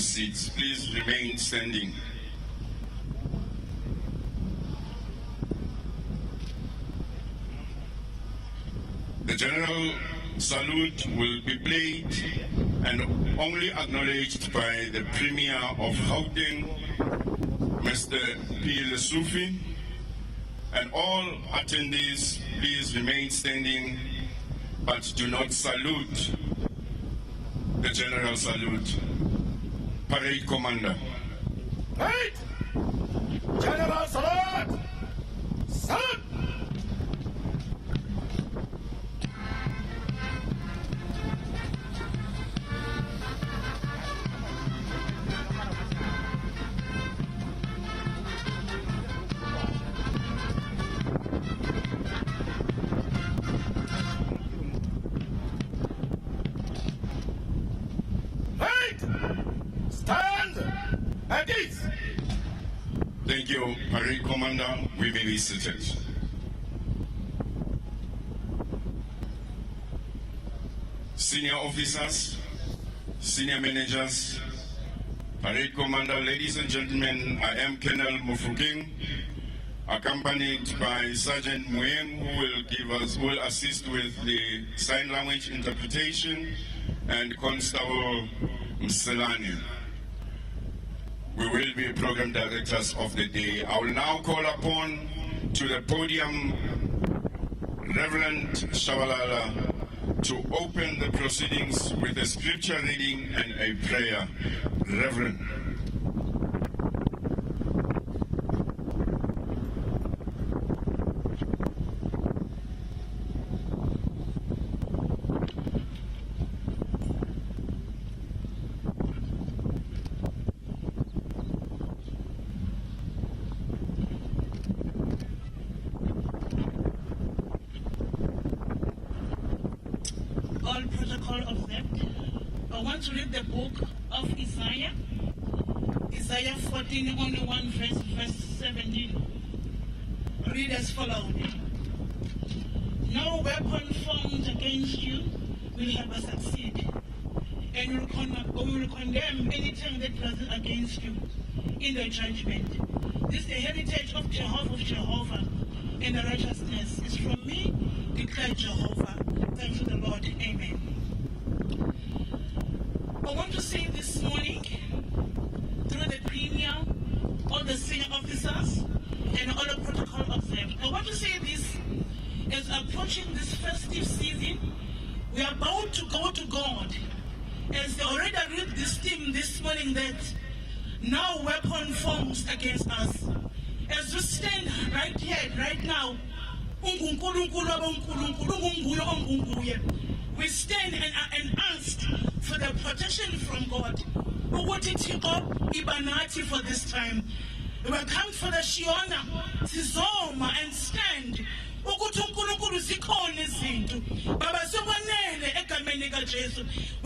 seats. Please remain standing. The general salute will be played and only acknowledged by the Premier of Gauteng, Mr. P. Lesufi, and all attendees, please remain standing, but do not salute the general salute. Parade Commander. Right! General salute! Salute! Thank you, Parade Commander. We may be seated. Senior officers, senior managers, Parade Commander, ladies and gentlemen, I am Colonel Mufugeng, accompanied by Sergeant Mueng, who will assist with the sign language interpretation, and Constable Mselani. We will be program directors of the day. I will now call upon to the podium Reverend Shabalala to open the proceedings with a scripture reading and a prayer. Reverend. All protocol observed. I want to read the book of Isaiah. Isaiah 14, only one verse 17. Read as follows. No weapon formed against you will ever succeed, and we will condemn any tongue that rises against you in the judgment. This is the heritage of Jehovah, and the righteousness is from me, declared Jehovah. Thanks to the Lord. Amen. I want to say this morning, through the Premier, all the senior officers, and all the protocol observed, I want to say this, as approaching this festive season, we are about to go to God. As they already read this theme this morning, that no weapon forms against us. As we stand right here, right now, we stand and ask for the protection from God. For this time, we will come for the Shiona, Sizoma, and stand. When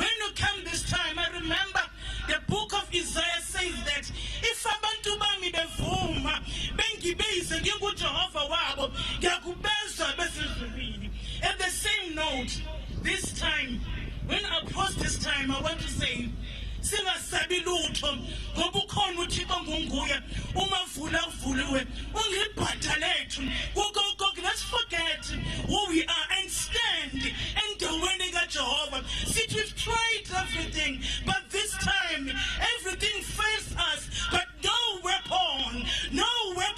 you come this time, I remember the book of Isaiah says that if abantu bami bevuma bengibize nginguJehova wabo ngiyakubeza besizulwini. At the same note, this time, when I post this time, I want to say, singasabi lutho ngoba ukhona uThixo ngunguye uma vula vuliwe ungibhadalethu kuko. Let's forget who we are and stand and the winning of Jehovah. See, we've tried everything, but this time everything fails us, but no weapon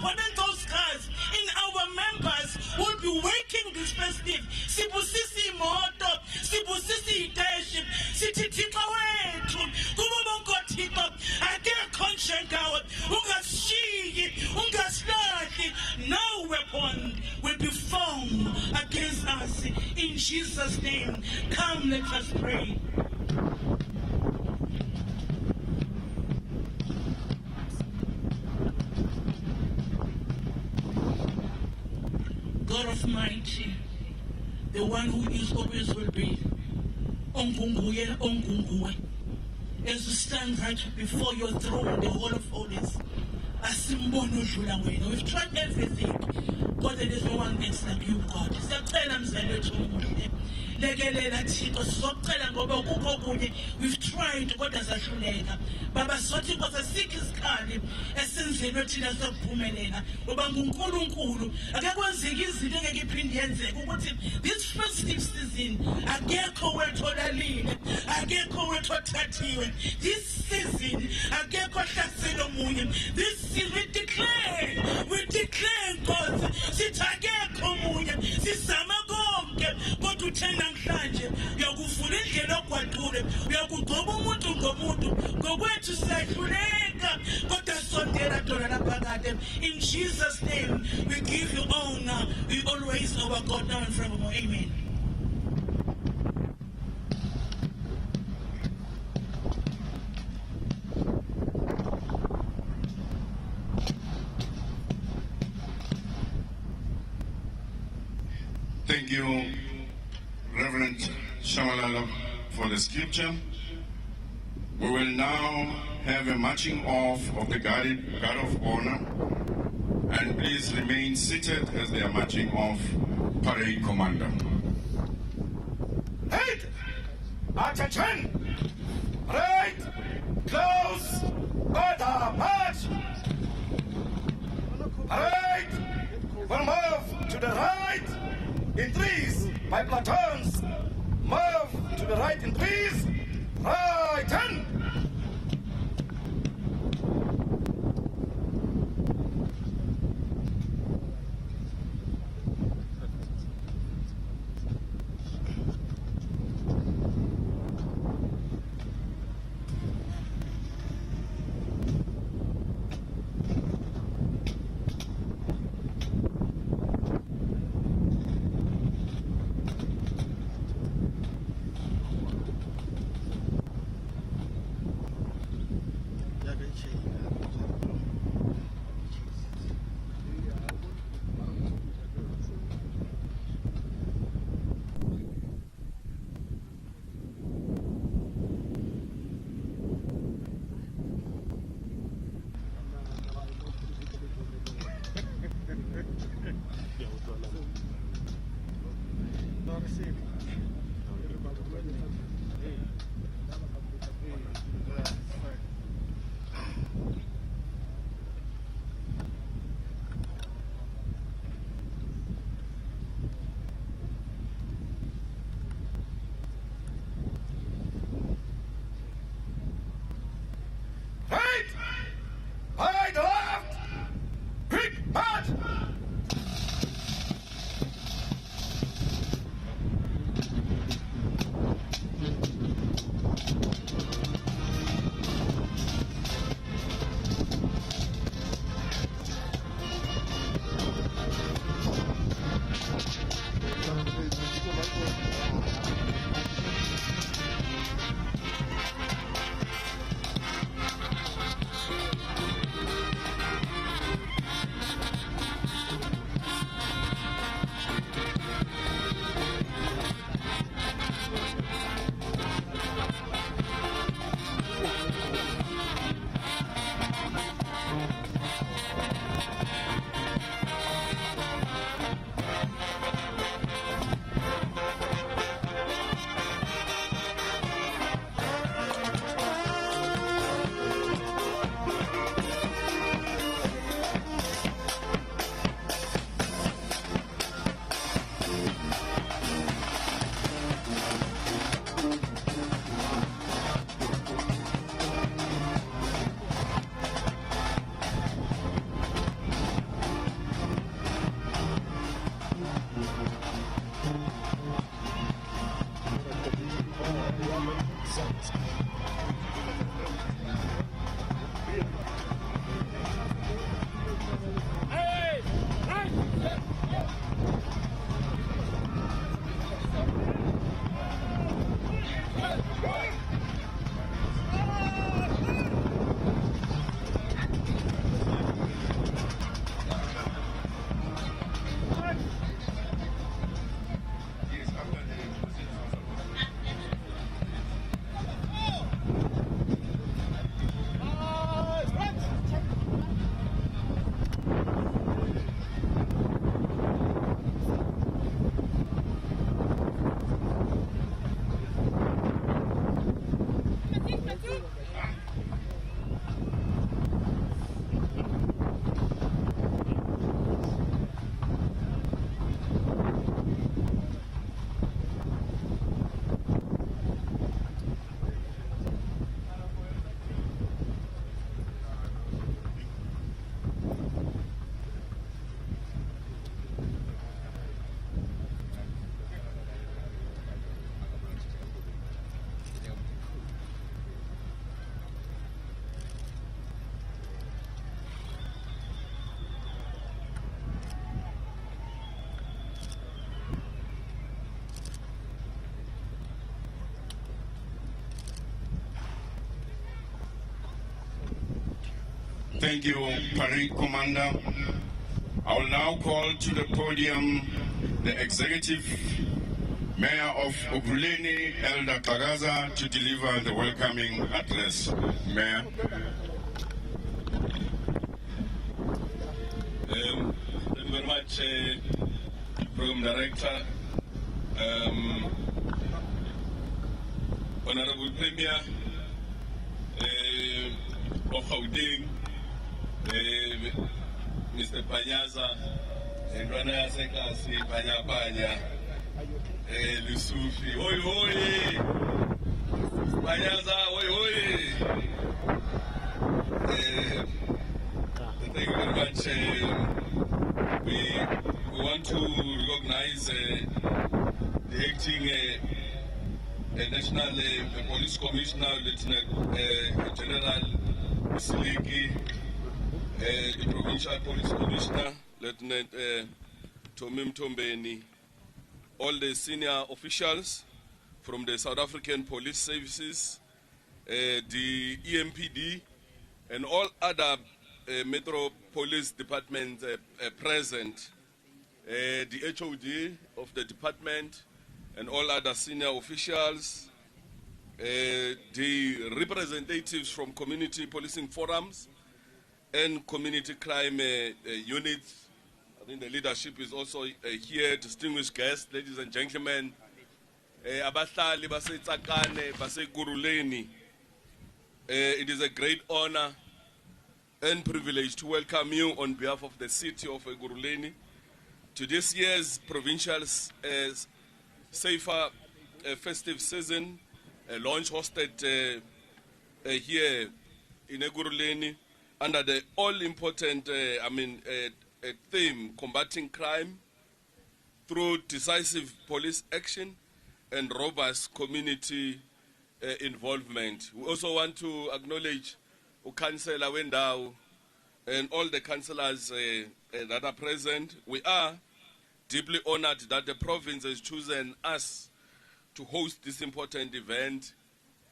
and those scars in our members will be waking this festive. Sibusisi moto, sibusisi leadership, sitithixo wethu kubo bonke Thixo ake conscience out ungashiyi ungasilahli. No weapon will be formed against us in Jesus' name. Come, let us pray. God of mighty, the one who is always will be, Ongunguye, Ongunguwe, as we stand right before your throne, the Hall of Holies, we've tried everything, but there is no one else like you, God. lekelela Thixo sizocela ngoba kukho kunye we've tried kodwa sahluleka baba sothi inkosi asikho isikhali esinzelwe thina sokuphumelela ngoba nguNkulunkulu akakwenzeki izinto engeke iphinde yenzeke ukuthi this festive season akekho wethu olalile akekho wethu othathiwe this season akekho ohlasela omunye this season we declare Nkosi sithi akekho omunye sizama konke kodwa uthe namhlanje uyakuvula indlela ogwadule uyakugcoba umuntu ngomuntu ngokwethu siyahluleka kodwa sondela dona lapha kade in Jesus name we give you honor we always our God now and forevermore amen. Thank you, Reverend Shamalala, for the scripture. We will now have a marching off of the guard of honor, and please remain seated as they are marching off. Parade Commander. Right! Attention! Right! Close! Order! March! Right! We'll move to the right in threes by platoons. Move to the right in threes. Right, 10. Thank you, Parade Commander. I will now call to the podium the Executive Mayor of Ekurhuleni, Elder Kagaza, to deliver the welcoming address. Mayor. Thank you very much, Program Director, Honorable Premier of Gauteng, Mr. Panyaza, and Rana Sekasi, Panya, Lusufi, oi oi, Panyaza, oi oi. Thank you very much. We want to recognize the acting National Police Commissioner, Lieutenant General Siliki, the Provincial Police Commissioner, Lieutenant Tomim Tombeni, all the senior officials from the South African Police Services, the EMPD, and all other Metro Police Department present, the HOD of the department, and all other senior officials, the representatives from community policing forums and community crime units. I think the leadership is also here, distinguished guests, ladies and gentlemen. Abahlali baseTsakane, baseGuruleni. It is a great honor and privilege to welcome you on behalf of the city of Ekurhuleni to this year's provincial safer festive season launch hosted here in Ekurhuleni under the all-important theme, combating crime through decisive police action and robust community involvement. We also want to acknowledge Councillor Wendau and all the councillors that are present. We are deeply honored that the province has chosen us to host this important event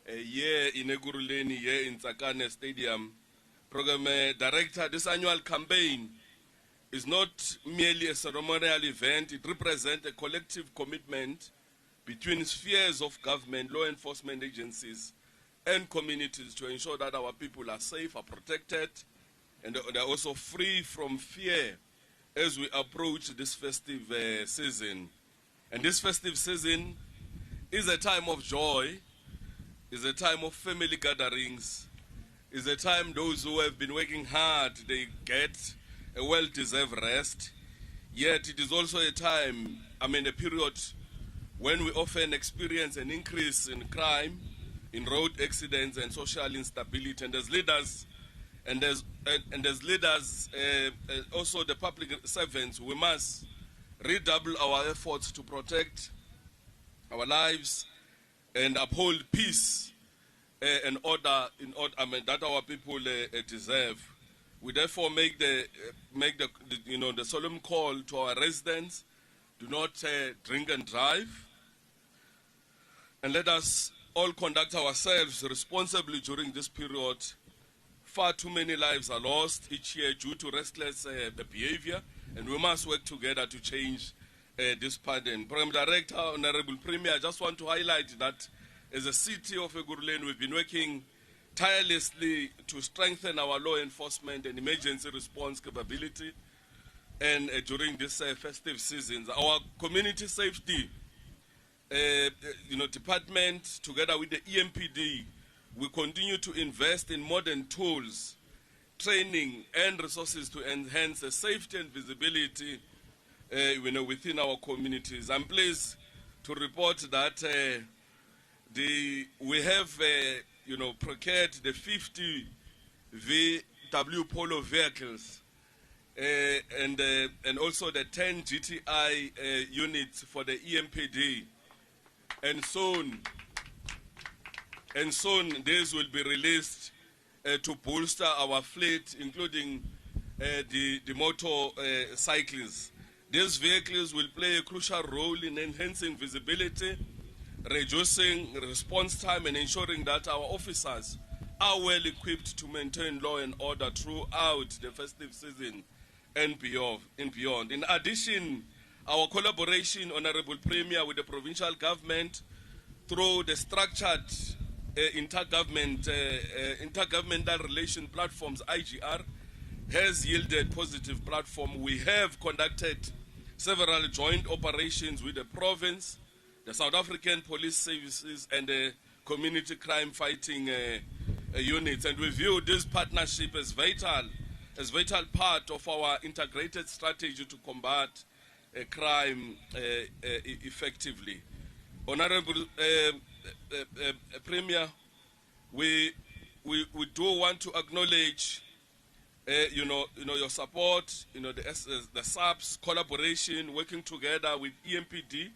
here in Ekurhuleni, here in Tsakane Stadium. Program Director, this annual campaign is not merely a ceremonial event. It represents a collective commitment between spheres of government, law enforcement agencies, and communities to ensure that our people are safe, are protected, and they're also free from fear as we approach this festive season. And this festive season is a time of joy, is a time of family gatherings, is a time those who have been working hard, they get a well-deserved rest. Yet it is also a time, a period when we often experience an increase in crime, in road accidents and social instability, and as leaders, also the public servants, we must redouble our efforts to protect our lives and uphold peace and order that our people deserve. We therefore make the solemn call to our residents: do not drink and drive, and let us all conduct ourselves responsibly during this period. Far too many lives are lost each year due to restless behavior, and we must work together to change this pattern. Program Director, Honorable Premier, I just want to highlight that as a city of Ekurhuleni, we've been working tirelessly to strengthen our law enforcement and emergency response capability. And during this festive season, our community safety department, together with the EMPD, we continue to invest in modern tools, training, and resources to enhance the safety and visibility within our communities. I'm pleased to report that we have procured the 50 VW Polo vehicles and also the 10 GTI units for the EMPD. And soon these will be released to bolster our fleet, including the motorcycles. These vehicles will play a crucial role in enhancing visibility, reducing response time, and ensuring that our officers are well equipped to maintain law and order throughout the festive season and beyond. In addition, our collaboration, Honorable Premier, with the provincial government through the structured intergovernmental relation platforms, IGR, has yielded positive platform. We have conducted several joint operations with the province, the South African Police Services, and the community crime fighting units, and we view this partnership as vital part of our integrated strategy to combat crime effectively. Honorable Premier, we do want to acknowledge your support, the SAPS collaboration, working together with EMPD.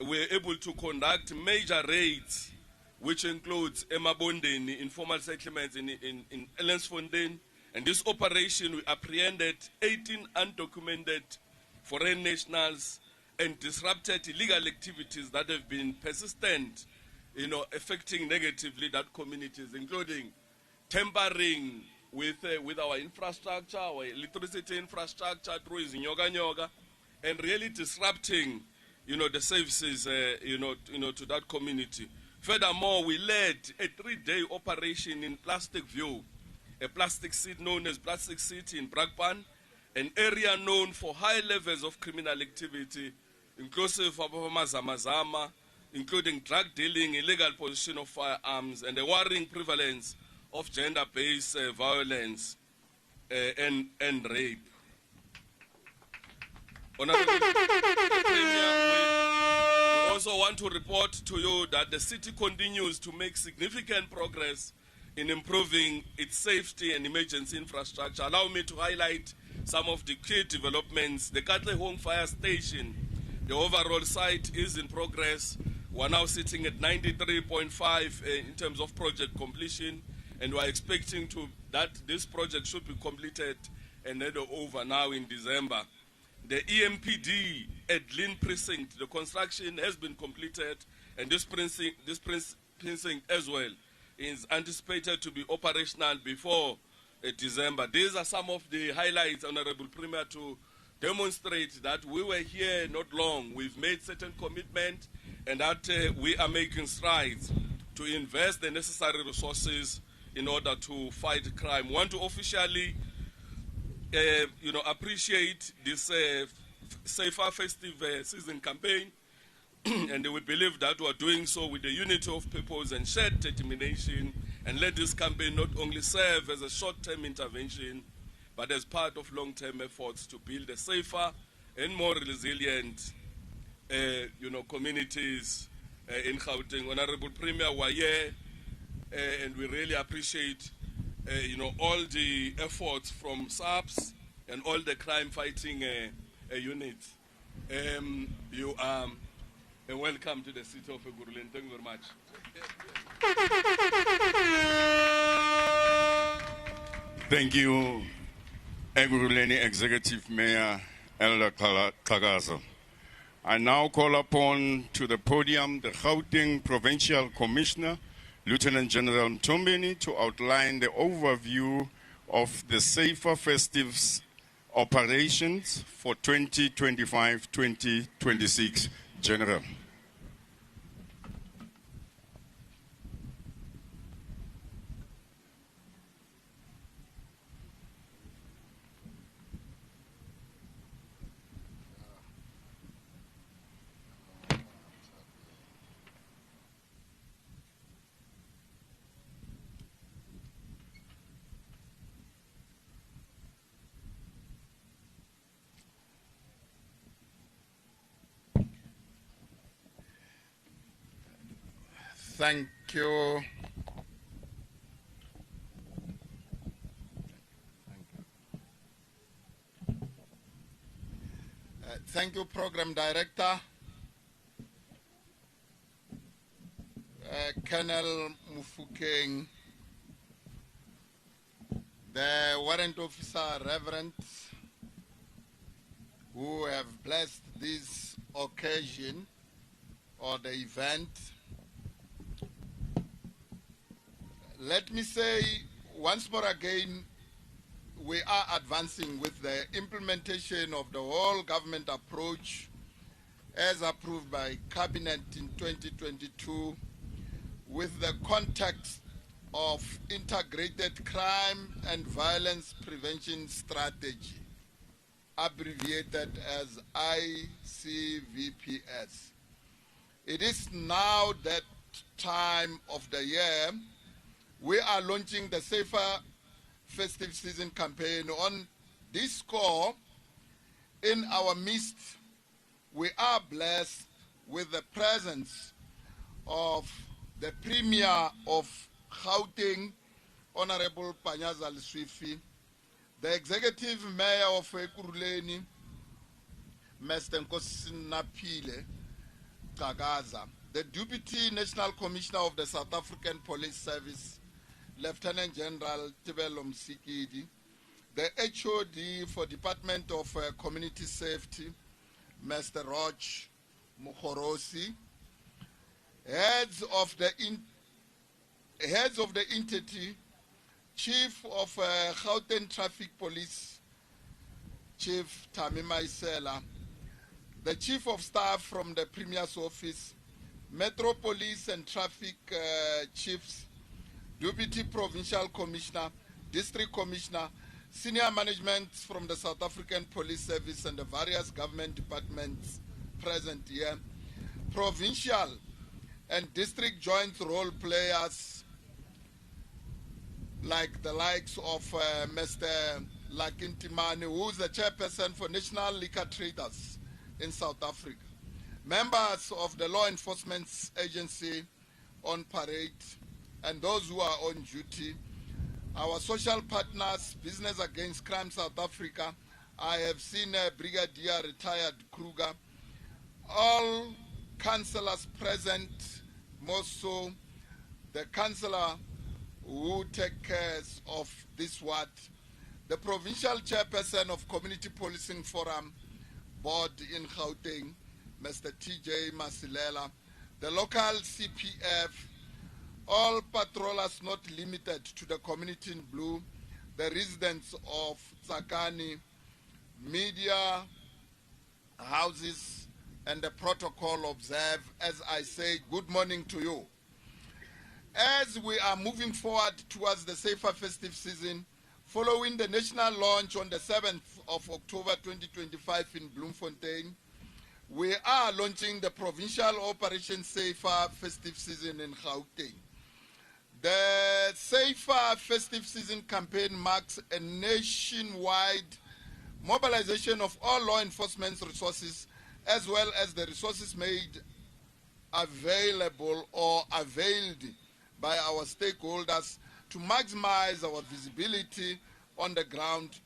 We're able to conduct major raids, which includes Emabondeni, informal settlements in Ellensfontein. And this operation, we apprehended 18 undocumented foreign nationals and disrupted illegal activities that have been persistent, affecting negatively that communities, including tampering with our infrastructure, our electricity infrastructure through Nyoga, and really disrupting, the services, to that community. Furthermore, we led a 3-day operation in Plastic View, a plastic city known as Plastic City in Brakpan, an area known for high levels of criminal activity, inclusive of Mazama, including drug dealing, illegal possession of firearms, and a worrying prevalence of gender-based violence and rape. Honorable Premier, we also want to report to you that the city continues to make significant progress in improving its safety and emergency infrastructure. Allow me to highlight some of the key developments. The Katlehong Fire Station, the overall site is in progress. We're now sitting at 93.5 in terms of project completion, and we're expecting that this project should be completed and handed over now in December. The EMPD at Lynn Precinct, the construction has been completed, and this precinct as well is anticipated to be operational before December. These are some of the highlights, Honorable Premier, to demonstrate that we were here not long. We've made certain commitment, and that we are making strides to invest the necessary resources in order to fight crime. We want to officially appreciate this Safer Festive season campaign, and we believe that we are doing so with the unity of purpose and shared determination, and let this campaign not only serve as a short-term intervention, but as part of long-term efforts to build a safer and more resilient communities in Gauteng. Honorable Premier, we are here, and we really appreciate all the efforts from SAPS and all the crime-fighting units. You are welcome to the city of Ekurhuleni. Thank you very much. Thank you, Ekurhuleni Executive Mayor Elder Kagaza. I now call upon to the podium the Gauteng Provincial Commissioner, Lieutenant General Mtombeni, to outline the overview of the Safer Festives operations for 2025-2026. General. Thank you. Thank you, Program Director, Colonel Mufukeng, the Warrant Officer, Reverends, who have blessed this occasion or the event. Let me say once more again, we are advancing with the implementation of the whole government approach as approved by Cabinet in 2022 with the context of Integrated Crime and Violence Prevention Strategy, abbreviated as ICVPS. It is now that time of the year we are launching the Safer Festive Season campaign. On this score, in our midst, we are blessed with the presence of the Premier of Gauteng, Honorable Panyaza Swifi, the Executive Mayor of Ekurhuleni, Mr. Nkosinaphile Gcakaza, the Deputy National Commissioner of the South African Police Service, Lieutenant General Tebelo Msikidi, the HOD for Department of Community Safety, Mr. Roch Mukhorosi, heads of the entity, Chief of Gauteng Traffic Police, Chief Tamima Isela, the Chief of Staff from the Premier's Office, Metro Police and Traffic Chiefs, Deputy Provincial Commissioner, District Commissioner, senior management from the South African Police Service and the various government departments present here, provincial and district joint role players like the likes of Mr. Lakintimane, who is the chairperson for National Liquor Traders in South Africa, members of the Law Enforcement Agency on parade, and those who are on duty, our social partners, Business Against Crime South Africa. I have seen Brigadier Retired Kruger, all councillors present, more so the councillor who take care of this ward, the provincial chairperson of Community Policing Forum Board in Gauteng, Mr. TJ Masilela, the local CPF, all patrollers not limited to the community in blue, the residents of Tsakani, media houses, and the protocol observe. As I say, good morning to you. As we are moving forward towards the Safer Festive Season, following the national launch on the 7th of October 2025 in Bloemfontein, we are launching the provincial Operation Safer Festive Season in Gauteng. The Safer Festive Season campaign marks a nationwide mobilization of all law enforcement resources as well as the resources made available or availed by our stakeholders to maximize our visibility on the ground.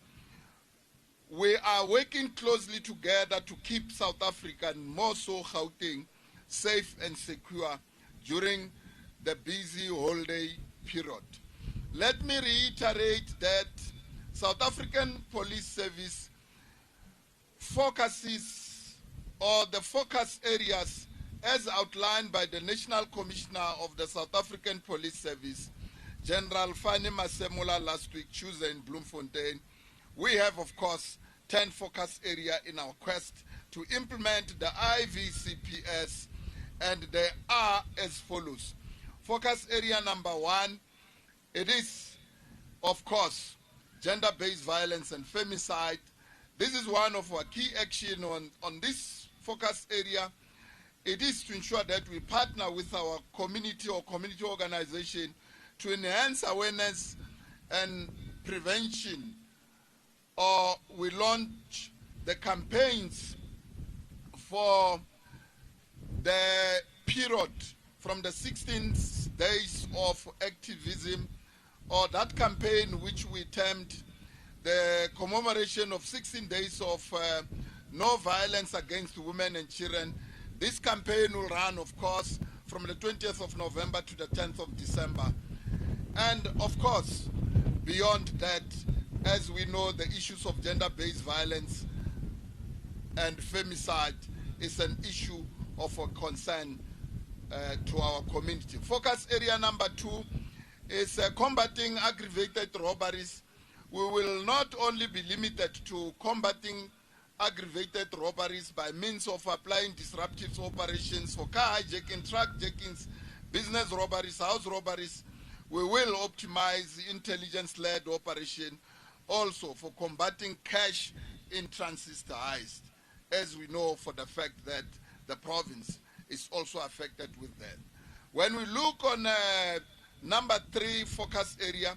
We are working closely together to keep South Africa, and more so Gauteng, safe and secure during the busy holiday period. Let me reiterate that South African Police Service focuses, or the focus areas as outlined by the National Commissioner of the South African Police Service, General Fani Masemola, last week, Tuesday in Bloemfontein. We have, of course, 10 focus areas in our quest to implement the IVCPS, and they are as follows. Focus area number 1, it is, of course, gender-based violence and femicide. This is one of our key action on this focus area. It is to ensure that we partner with our community or community organization to enhance awareness and prevention, or we launch the campaigns for the period from the 16 days of activism, or that campaign which we termed the commemoration of 16 days of no violence against women and children. This campaign will run, of course, from the 20th of November to the 10th of December. And, of course, beyond that, as we know, the issues of gender-based violence and femicide is an issue of a concern to our community. Focus area number 2 is combating aggravated robberies. We will not only be limited to combating aggravated robberies by means of applying disruptive operations for car hijacking, truck jackings, business robberies, house robberies. We will optimize intelligence-led operation also for combating cash in transit heist, as we know for the fact that the province is also affected with that. When we look on number 3 focus area,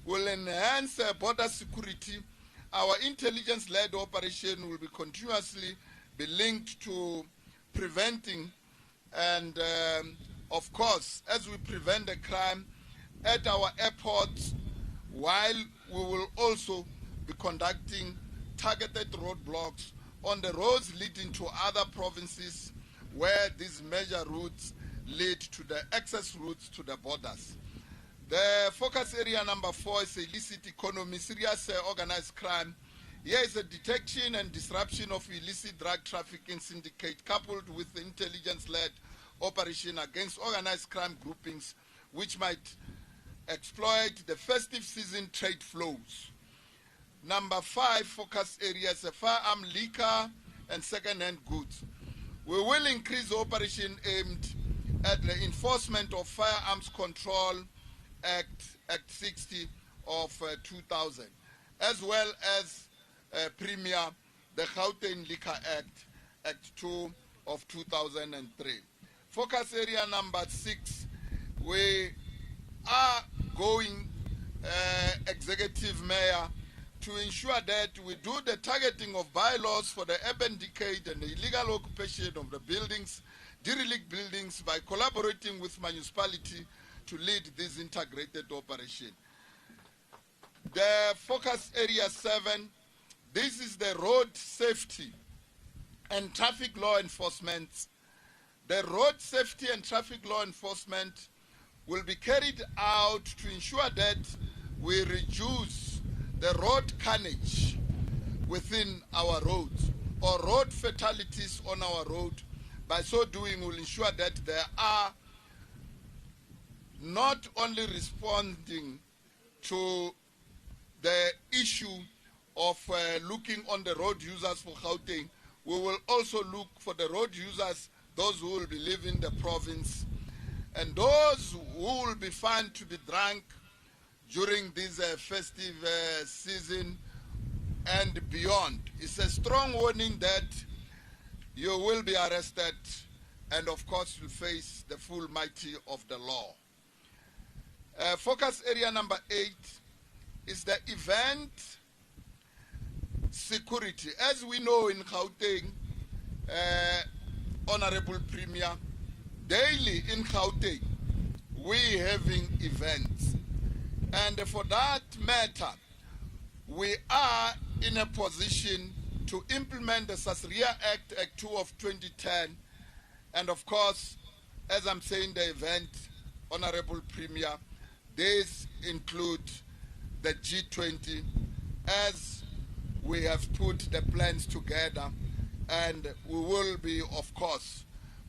we'll enhance border security. Our intelligence-led operation will be continuously be linked to preventing and, of course, as we prevent the crime at our airports, while we will also be conducting targeted roadblocks on the roads leading to other provinces where these major routes lead to the access routes to the borders. The focus area number 4 is illicit economy, serious organized crime. Here is a detection and disruption of illicit drug trafficking syndicate coupled with the intelligence-led operation against organized crime groupings which might exploit the festive season trade flows. Number 5 focus areas, firearm, liquor, and second-hand goods. We will increase operation aimed at the enforcement of Firearms Control Act 60 of 2000, as well as Premier, the Gauteng Liquor Act 2 of 2003. Focus area number 6, we are going, Executive Mayor, to ensure that we do the targeting of bylaws for the urban decade and the illegal occupation of the buildings, derelict buildings, by collaborating with municipality to lead this integrated operation. The focus area 7, this is the road safety and traffic law enforcement. The road safety and traffic law enforcement will be carried out to ensure that we reduce the road carnage within our roads or road fatalities on our road. By so doing, we'll ensure that there are not only responding to the issue of looking on the road users for Gauteng, we will also look for the road users, those who will be leaving the province, and those who will be found to be drunk during this festive season and beyond. It's a strong warning that you will be arrested and, of course, will face the full mighty of the law. Focus area number 8 is the event security. As we know in Gauteng, Honorable Premier, daily in Gauteng, we having events. And for that matter, we are in a position to implement the Sasria Act 2 of 2010. And of course, as I'm saying, the event, Honorable Premier, these include the G20, as we have put the plans together, and we will be, of course,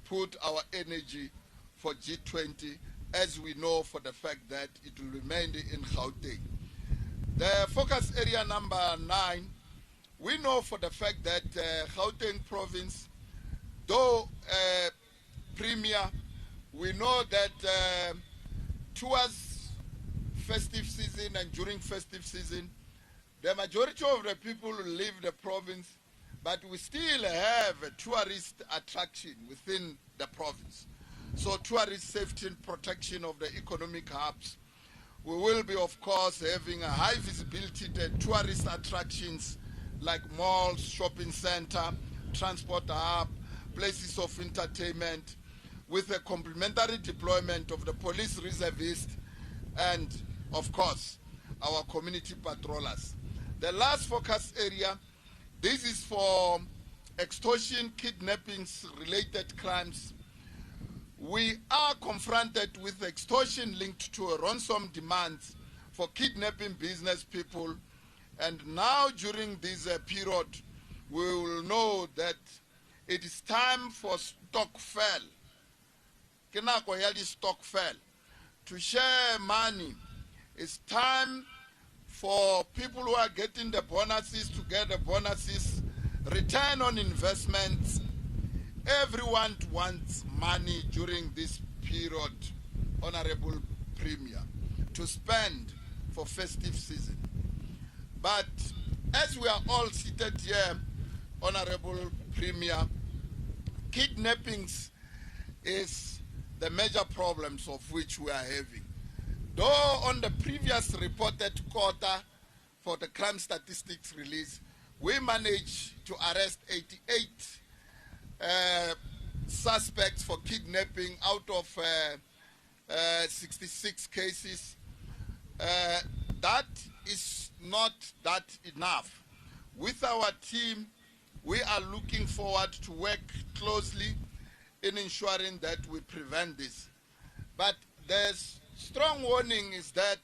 put our energy for G20, as we know for the fact that it will remain in Gauteng. The focus area number 9, we know for the fact that Gauteng province, though Premier, we know that towards festive season and during festive season, the majority of the people leave the province, but we still have a tourist attraction within the province. So tourist safety and protection of the economic hubs. We will be, of course, having a high visibility tourist attractions like malls, shopping center, transport hub, places of entertainment, with a complementary deployment of the police reservists and, of course, our community patrollers. The last focus area, this is for extortion, kidnappings, related crimes. We are confronted with extortion linked to a ransom demands for kidnapping business people, and now during this period, we will know that it is time for stokvel, to share money It's time for people who are getting the bonuses to get the bonuses, return on investments. Everyone wants money during this period, Honorable Premier, to spend for festive season. But as we are all seated here, Honorable Premier, kidnappings is the major problems of which we are having. Though on the previous reported quarter for the crime statistics release, we managed to arrest 88 suspects for kidnapping out of 66 cases. That is not that enough. With our team, we are looking forward to work closely in ensuring that we prevent this. But there's strong warning is that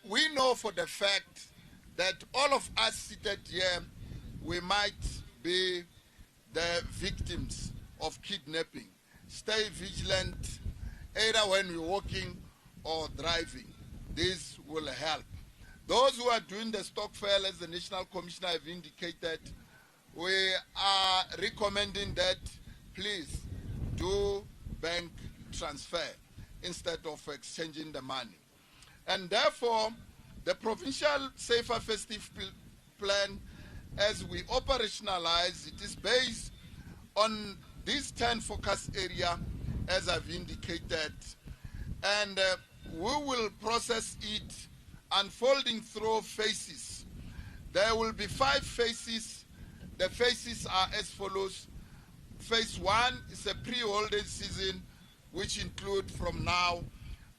we know for the fact that all of us seated here, we might be the victims of kidnapping. Stay vigilant, either when we're walking or driving. This will help. Those who are doing the stockpile, as the National Commissioner have indicated, we are recommending that please do bank transfer instead of exchanging the money. And therefore, the provincial Safer Festive plan, as we operationalize, it is based on these 10 focus areas, as I've indicated, and we will process it unfolding through phases. There will be 5 phases. The phases are as follows. Phase 1 is a pre-holiday season, which include from now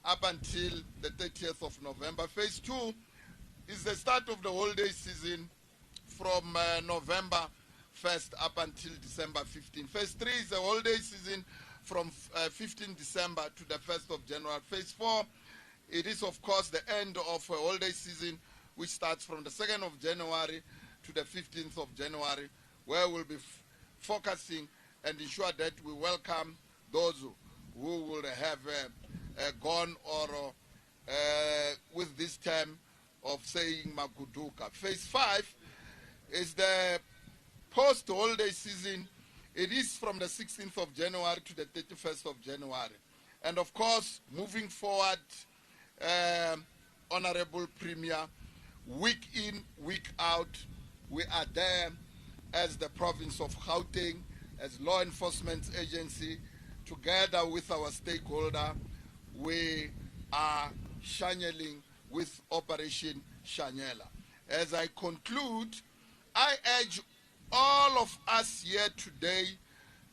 up until the 30th of November. Phase 2 is the start of the holiday season from November 1st up until December 15th. Phase 3 is the holiday season from 15 December to the 1st of January. Phase 4, it is of course the end of a holiday season, which starts from the 2nd of January to the 15th of January, where we'll be focusing and ensure that we welcome those who will have gone or with this term of saying Maguduka. Phase 5 is the post-holiday season. It is from the 16th of January to the 31st of January. And of course, moving forward, Honorable Premier, week in, week out, we are there as the province of Gauteng, as law enforcement agency, together with our stakeholder, we are channeling with Operation Shanyela. As I conclude, I urge all of us here today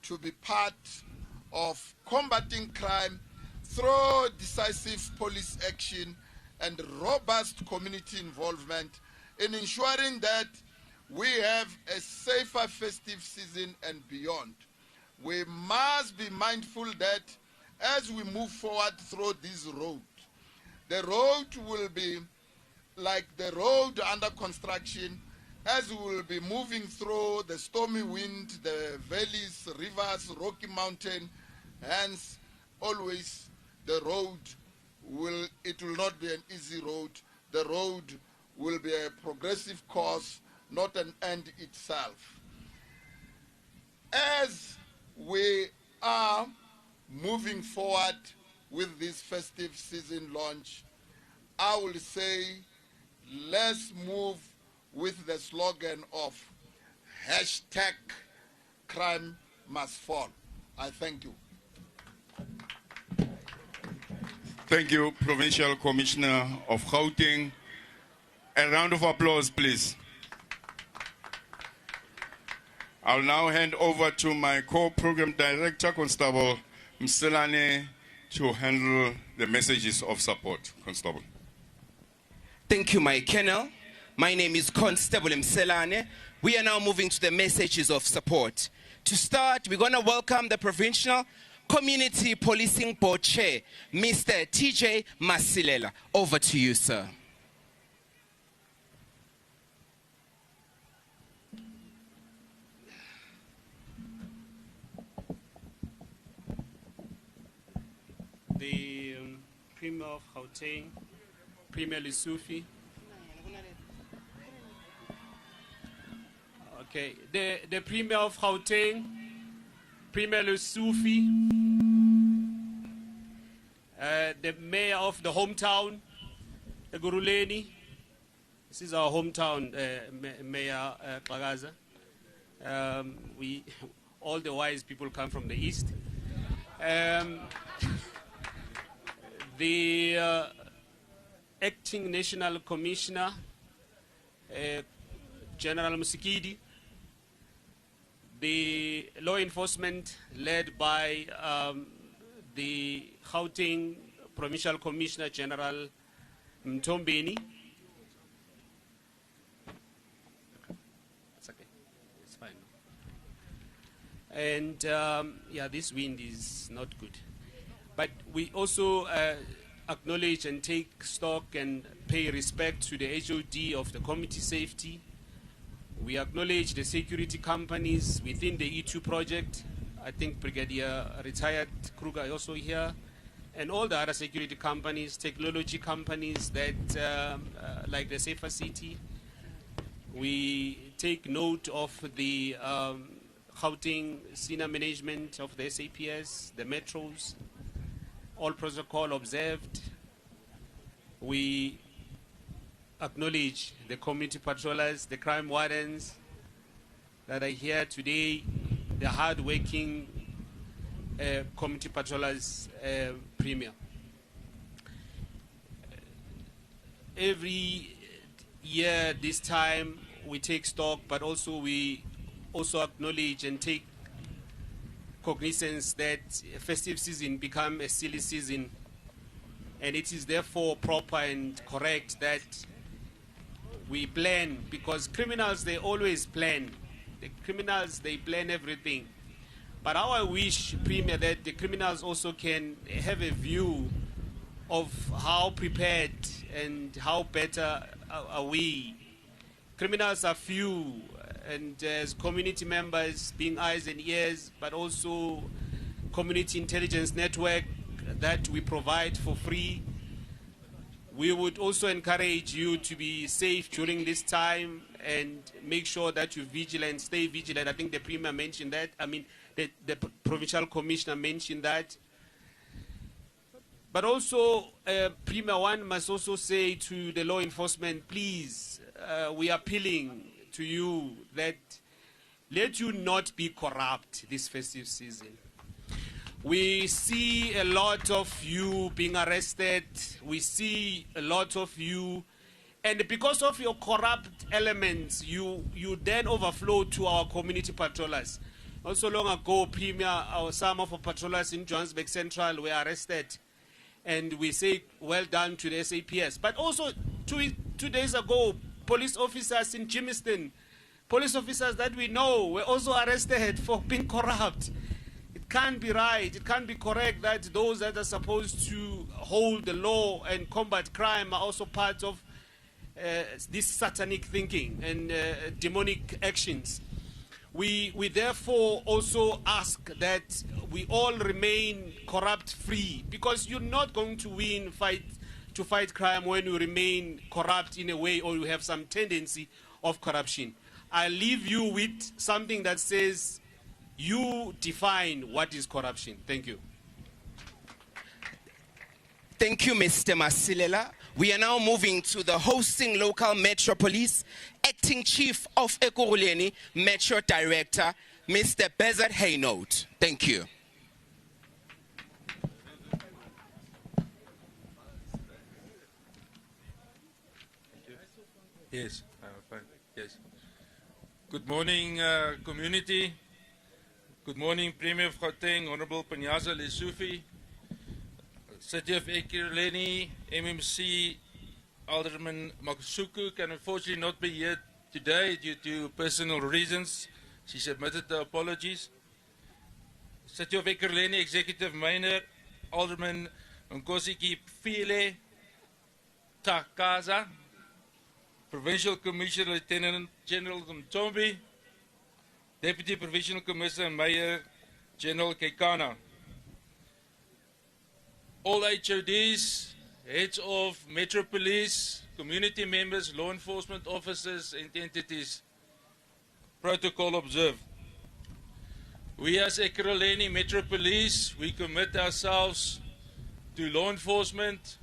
to be part of combating crime through decisive police action and robust community involvement in ensuring that we have a safer festive season and beyond. We must be mindful that as we move forward through this road, the road will be like the road under construction, as we will be moving through the stormy wind, the valleys, rivers, Rocky Mountain. Hence, always the road will not be an easy road. The road will be a progressive course, not an end itself. As we are moving forward with this festive season launch, I will say, let's move with the slogan of #crime must fall. I thank you. Thank you, Provincial Commissioner of Gauteng. A round of applause, please. I'll now hand over to my co-program director, Constable Mselane, to handle the messages of support. Constable. Thank you, my Colonel. My name is Constable Mselane. We are now moving to the messages of support. To start, we're going to welcome the Provincial Community Policing Board Chair, Mr. TJ Masilela. Over to you, sir. The Premier of Gauteng, Premier Lessufi. Okay, the Premier of Gauteng, Premier Lessufi, the Mayor of the hometown, Eguruleni. This is our hometown, Mayor Xhakaza. All the wise people come from the east. The Acting National Commissioner, General Musikidi, the law enforcement led by the Gauteng Provincial Commissioner General Mtombeni. It's okay, it's fine. And yeah, this wind is not good. But we also acknowledge and take stock and pay respect to the HOD of the community safety. We acknowledge the security companies within the E2 project. I think Brigadier retired Kruger is also here. And all the other security companies, technology companies that like the Safer City. We take note of the Gauteng senior management of the SAPS, the metros, all protocol observed. We acknowledge the community patrollers, the crime wardens that are here today, the hard-working community patrollers Premier. Every year this time we take stock, but also we also acknowledge and take cognizance that a festive season become a silly season, and it is therefore proper and correct that we plan, because criminals, they always plan. The criminals, they plan everything. But how I wish, Premier, that the criminals also can have a view of how prepared and how better are we. Criminals are few, and as community members, being eyes and ears, but also community intelligence network that we provide for free. We would also encourage you to be safe during this time and make sure that you're vigilant, stay vigilant. I think the Premier mentioned that. I mean, the Provincial Commissioner mentioned that. But also, Premier, one must also say to the law enforcement, please, we are appealing to you that let you not be corrupt this festive season. We see a lot of you being arrested. We see a lot of you. And because of your corrupt elements, you then overflow to our community patrollers. Not so long ago, Premier, some of our patrollers in Johannesburg Central were arrested. And we say, well done to the SAPS. But also, two days ago, police officers in Jamestown, police officers that we know were also arrested for being corrupt. It can't be right, it can't be correct that those that are supposed to hold the law and combat crime are also part of this satanic thinking and demonic actions. We therefore also ask that we all remain corrupt-free, because you're not going to win to fight crime when you remain corrupt in a way or you have some tendency of corruption. I leave you with something that says, you define what is corruption. Thank you. Thank you, Mr. Masilela. We are now moving to the hosting local Metro Police, Acting Chief of Ekurhuleni, Metro Director, Mr. Bezat Haynote. Thank you. Yes, fine. Yes. Good morning, community. Good morning, Premier of Gauteng, Honorable Panyaza Lessufi, City of Ekurhuleni, MMC, Alderman Maksuku can unfortunately not be here today due to personal reasons. She submitted the apologies. City of Ekurhuleni Executive Mayor, Alderman Nkosiki Pfile Takaza, Provincial Commissioner Lieutenant General Mtombi, Deputy Provincial Commissioner Mayor General Kekana, all HODs, heads of Metro Police, community members, law enforcement officers and entities. Protocol observed. We as Ekurhuleni Metro Police, we commit ourselves to law enforcement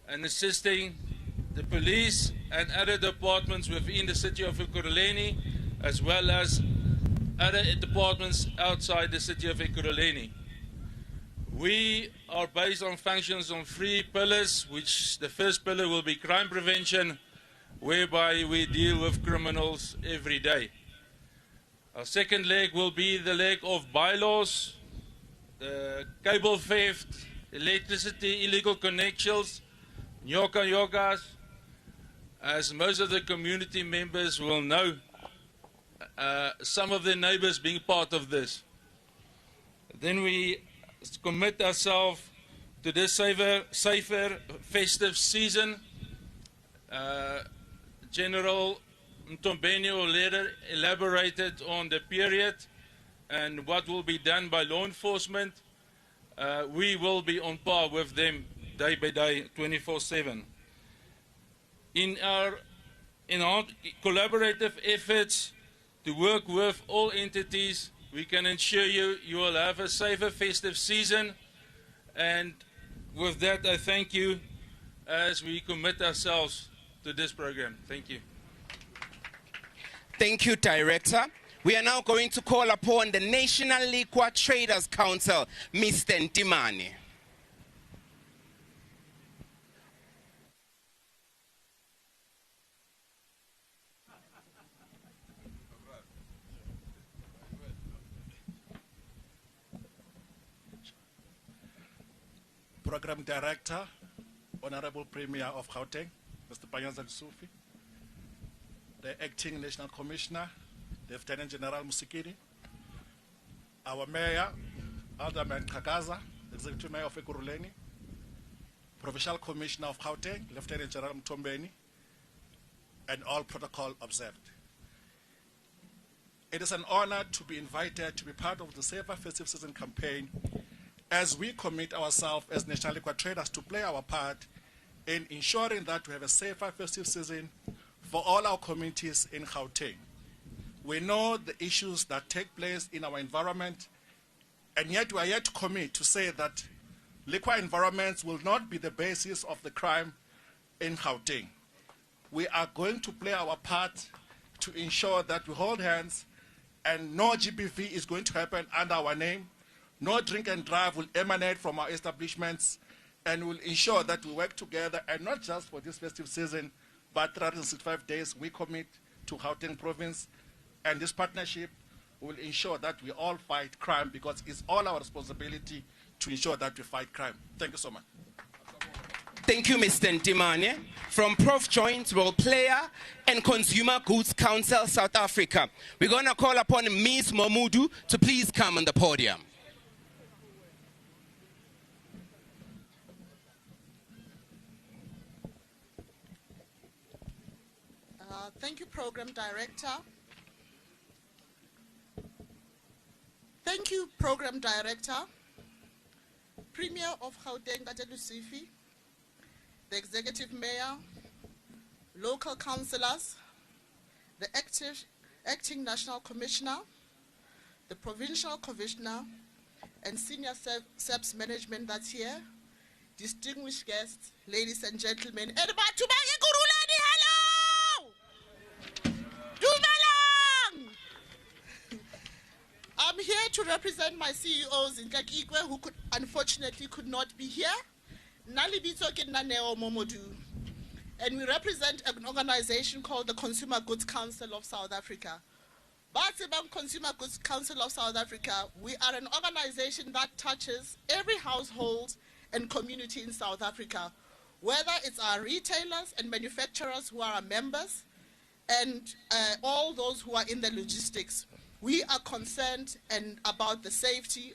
and assisting the police and other departments within the city of Ekurhuleni, as well as other departments outside the city of Ekurhuleni. We are based on functions on 3 pillars, which the first pillar will be crime prevention, whereby we deal with criminals every day. Our second leg will be the leg of bylaws, cable theft, electricity, illegal connections, nyoka-yokas. As most of the community members will know, some of their neighbors being part of this. Then we commit ourselves to this safer festive season. General Mtombeni will later elaborated on the period and what will be done by law enforcement. We will be on par with them day by day, 24/7. In our collaborative efforts to work with all entities, we can ensure you will have a safer festive season. And with that, I thank you as we commit ourselves to this program. Thank you. Thank you, Director. We are now going to call upon the National Liquor Traders Council, Mr. Ntimane. Program Director, Honorable Premier of Gauteng, Mr. Panyaza Lesufi, the Acting National Commissioner, Lieutenant General Musikiri, our Mayor, Alderman Kagaza, Executive Mayor of Ekurhuleni, Provincial Commissioner of Gauteng, Lieutenant General Mtombeni, and all protocol observed. It is an honor to be invited to be part of the Safer Festive Season campaign as we commit ourselves as National Liquor Traders to play our part in ensuring that we have a safer festive season for all our communities in Gauteng. We know the issues that take place in our environment, and yet we are yet to commit to say that liquor environments will not be the basis of the crime in Gauteng. We are going to play our part to ensure that we hold hands and no GBV is going to happen under our name. No drink and drive will emanate from our establishments, and will ensure that we work together, and not just for this festive season, but 365 days we commit to Gauteng province. And this partnership will ensure that we all fight crime, because it's all our responsibility to ensure that we fight crime. Thank you so much. Thank you, Mr. Ntimane. From Prof Joint Role Player and Consumer Goods Council, South Africa, we're going to call upon Ms. Momudu to please come on the podium. Thank you, Program Director. Thank you, Program Director, Premier of Gauteng, Gauteng Lesufi, the Executive Mayor, local councillors, the Acting National Commissioner, the Provincial Commissioner, and Senior SEPS Management that's here, distinguished guests, ladies and gentlemen, I'm here to represent my CEOs in Kakikwe, who unfortunately could not be here. Nalibito Kinaneo Momodu. And we represent an organization called the Consumer Goods Council of South Africa. Batsibang Consumer Goods Council of South Africa, we are an organization that touches every household and community in South Africa, whether it's our retailers and manufacturers who are our members, and all those who are in the logistics. We are concerned about the safety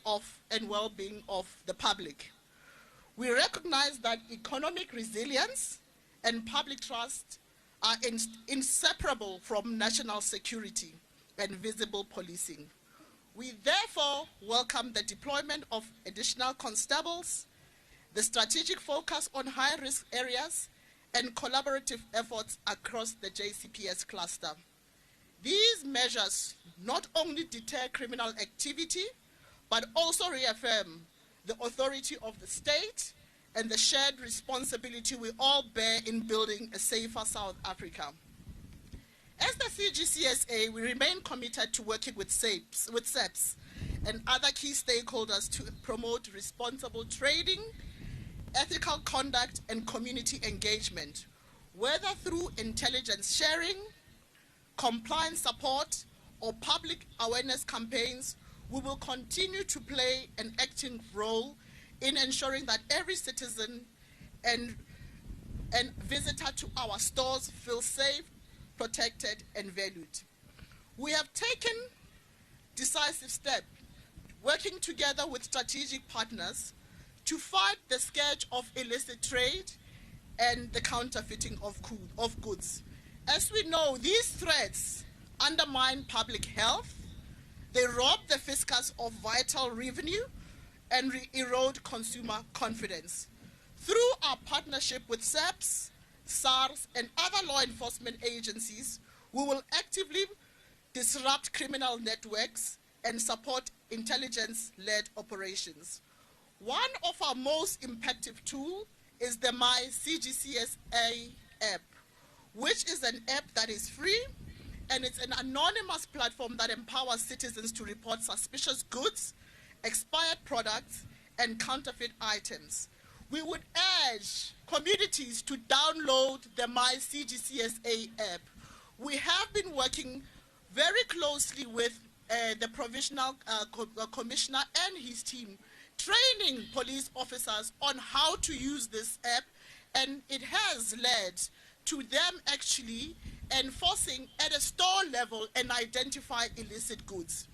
and well-being of the public. We recognize that economic resilience and public trust are inseparable from national security and visible policing. We therefore welcome the deployment of additional constables the strategic focus on high-risk areas, and collaborative efforts across the JCPS cluster. These measures not only deter criminal activity, but also reaffirm the authority of the state and the shared responsibility we all bear in building a safer South Africa. As the CGCSA, we remain committed to working with SEPs and other key stakeholders to promote responsible trading, ethical conduct, and community engagement, whether through intelligence sharing, compliance support, or public awareness campaigns. We will continue to play an active role in ensuring that every citizen and visitor to our stores feel safe, protected, and valued. We have taken decisive steps, working together with strategic partners to fight the scourge of illicit trade and the counterfeiting of goods. As we know, these threats undermine public health, they rob the fiscus of vital revenue, and erode consumer confidence. Through our partnership with SEPs, SARS, and other law enforcement agencies, we will actively disrupt criminal networks and support intelligence-led operations. One of our most impactful tools is the My CGCSA app, which is an app that is free, and it's an anonymous platform that empowers citizens to report suspicious goods, expired products, and counterfeit items. We would urge communities to download the My CGCSA app. We have been working very closely with the Provincial Commissioner and his team, training police officers on how to use this app, and it has led to them actually enforcing at a store level and identify illicit goods.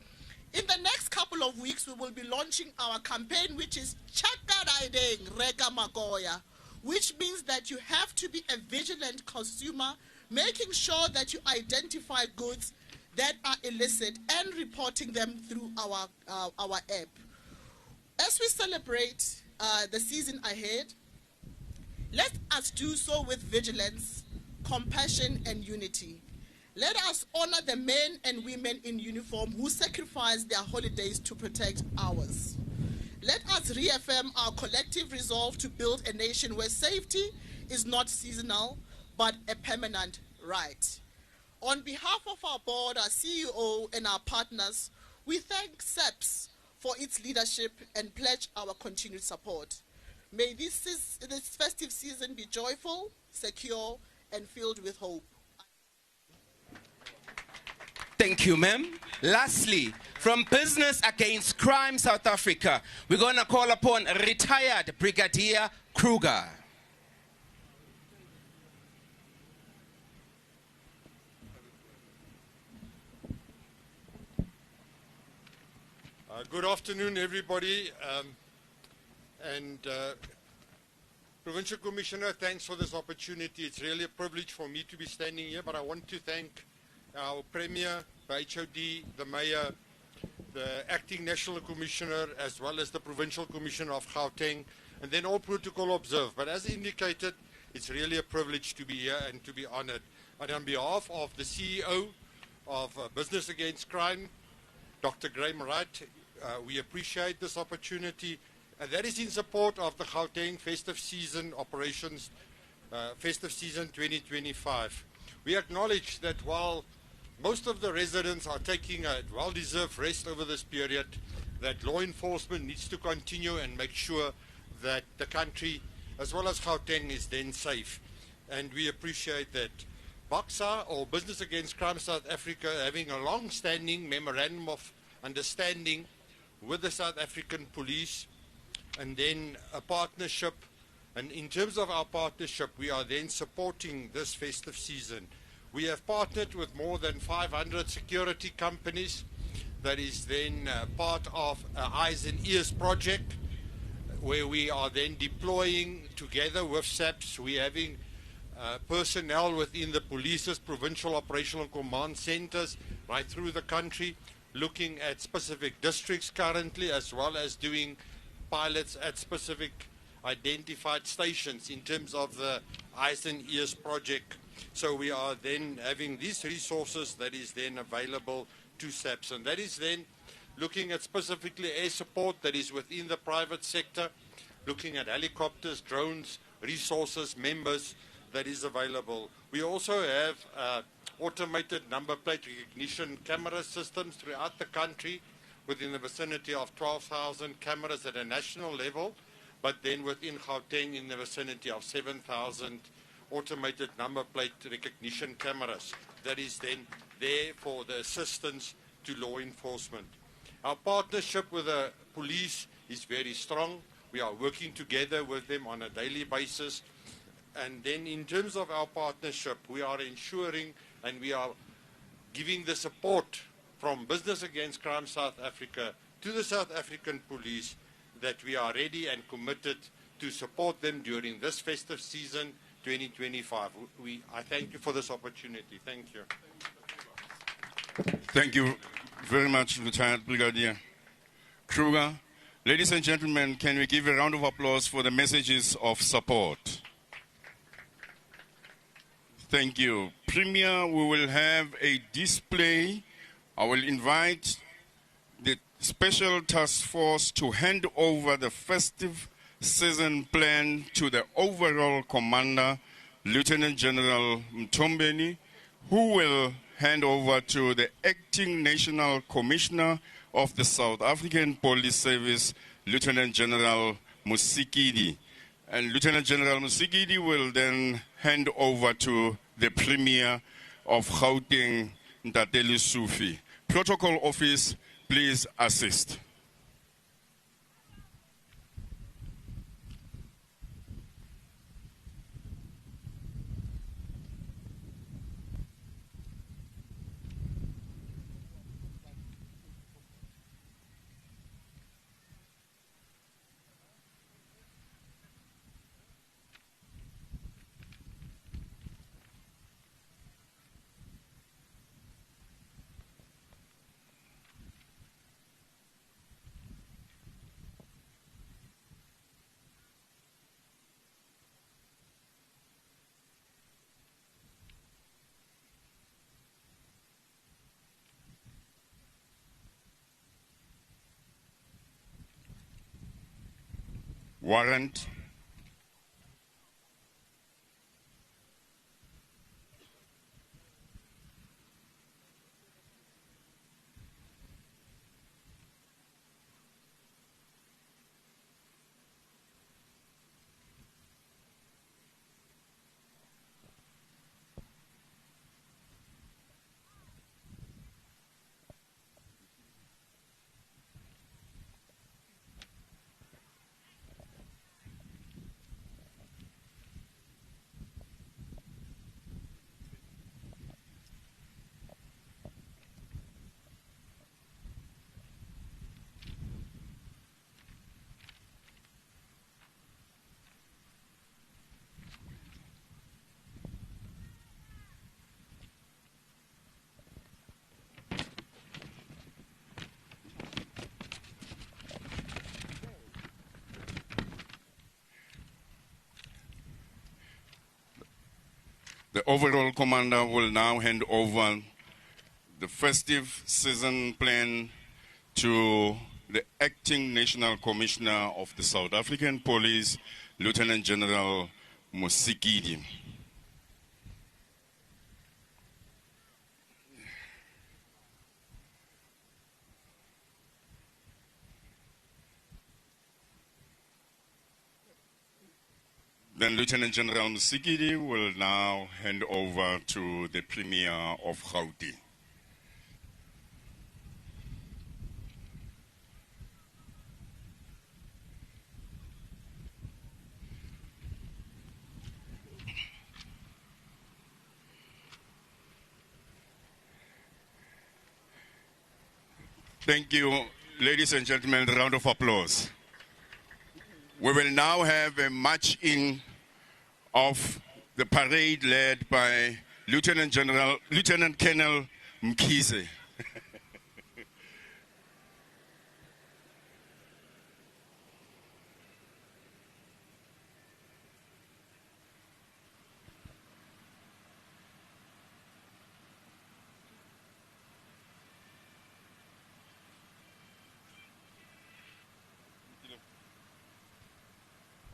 In the next couple of weeks, we will be launching our campaign, which is Chakaraideng Reka Magoya, which means that you have to be a vigilant consumer, making sure that you identify goods that are illicit and reporting them through our app. As we celebrate the season ahead, let us do so with vigilance, compassion, and unity. Let us honor the men and women in uniform who sacrifice their holidays to protect ours. Let us reaffirm our collective resolve to build a nation where safety is not seasonal, but a permanent right. On behalf of our board, our CEO, and our partners, we thank SEPs for its leadership and pledge our continued support. May this festive season be joyful, secure, and filled with hope. Thank you, ma'am. Lastly, from Business Against Crime South Africa, we're going to call upon retired Brigadier Kruger. Good afternoon, everybody. Provincial Commissioner, thanks for this opportunity. It's really a privilege for me to be standing here, but I want to thank our Premier, the HOD, the Mayor, the Acting National Commissioner, as well as the Provincial Commissioner of Gauteng, and then all protocol observed. But as indicated, it's really a privilege to be here and to be honored. And on behalf of the CEO of Business Against Crime, Dr. Graham Wright, we appreciate this opportunity, and that is in support of the Gauteng Festive Season operations, Festive Season 2025. We acknowledge that while most of the residents are taking a well-deserved rest over this period, that law enforcement needs to continue and make sure that the country, as well as Gauteng, is then safe. And we appreciate that. BAXA, or Business Against Crime South Africa, having a long-standing memorandum of understanding with the South African Police, and then a partnership. And in terms of our partnership, we are then supporting this festive season. We have partnered with more than 500 security companies. That is then part of Eyes and Ears project, where we are then deploying together with SAPS. We're having personnel within the police's provincial operational command centers right through the country, looking at specific districts currently, as well as doing pilots at specific identified stations in terms of the Eyes and Ears project. So we are then having these resources that is then available to SAPS. And that is then looking at specifically air support that is within the private sector, looking at helicopters, drones, resources, members that is available. We also have automated number plate recognition camera systems throughout the country within the vicinity of 12,000 cameras at a national level, but then within Gauteng in the vicinity of 7,000 automated number plate recognition cameras. That is then there for the assistance to law enforcement. Our partnership with the police is very strong. We are working together with them on a daily basis. And then in terms of our partnership, we are ensuring and we are giving the support from Business Against Crime South Africa to the South African police that we are ready and committed to support them during this festive season 2025. I thank you for this opportunity. Thank you. Thank you very much, Lieutenant Brigadier Kruger. Ladies and gentlemen, can we give a round of applause for the messages of support? Thank you. Premier, we will have a display. I will invite the Special Task Force to hand over the festive season plan to the overall commander, Lieutenant General Mtombeni, who will hand over to the Acting National Commissioner of the South African Police Service, Lieutenant General Musikidi. And Lieutenant General Musikidi will then hand over to the Premier of Gauteng, Ntateli Sufi. Protocol Office, please assist. Warrant. The overall commander will now hand over the festive season plan to the Acting National Commissioner of the South African Police, Lieutenant General Musikidi. Then Lieutenant General Musikidi will now hand over to the Premier of Gauteng. Thank you, ladies and gentlemen, a round of applause. We will now have a march-in of the parade led by Lieutenant Colonel Mkhize.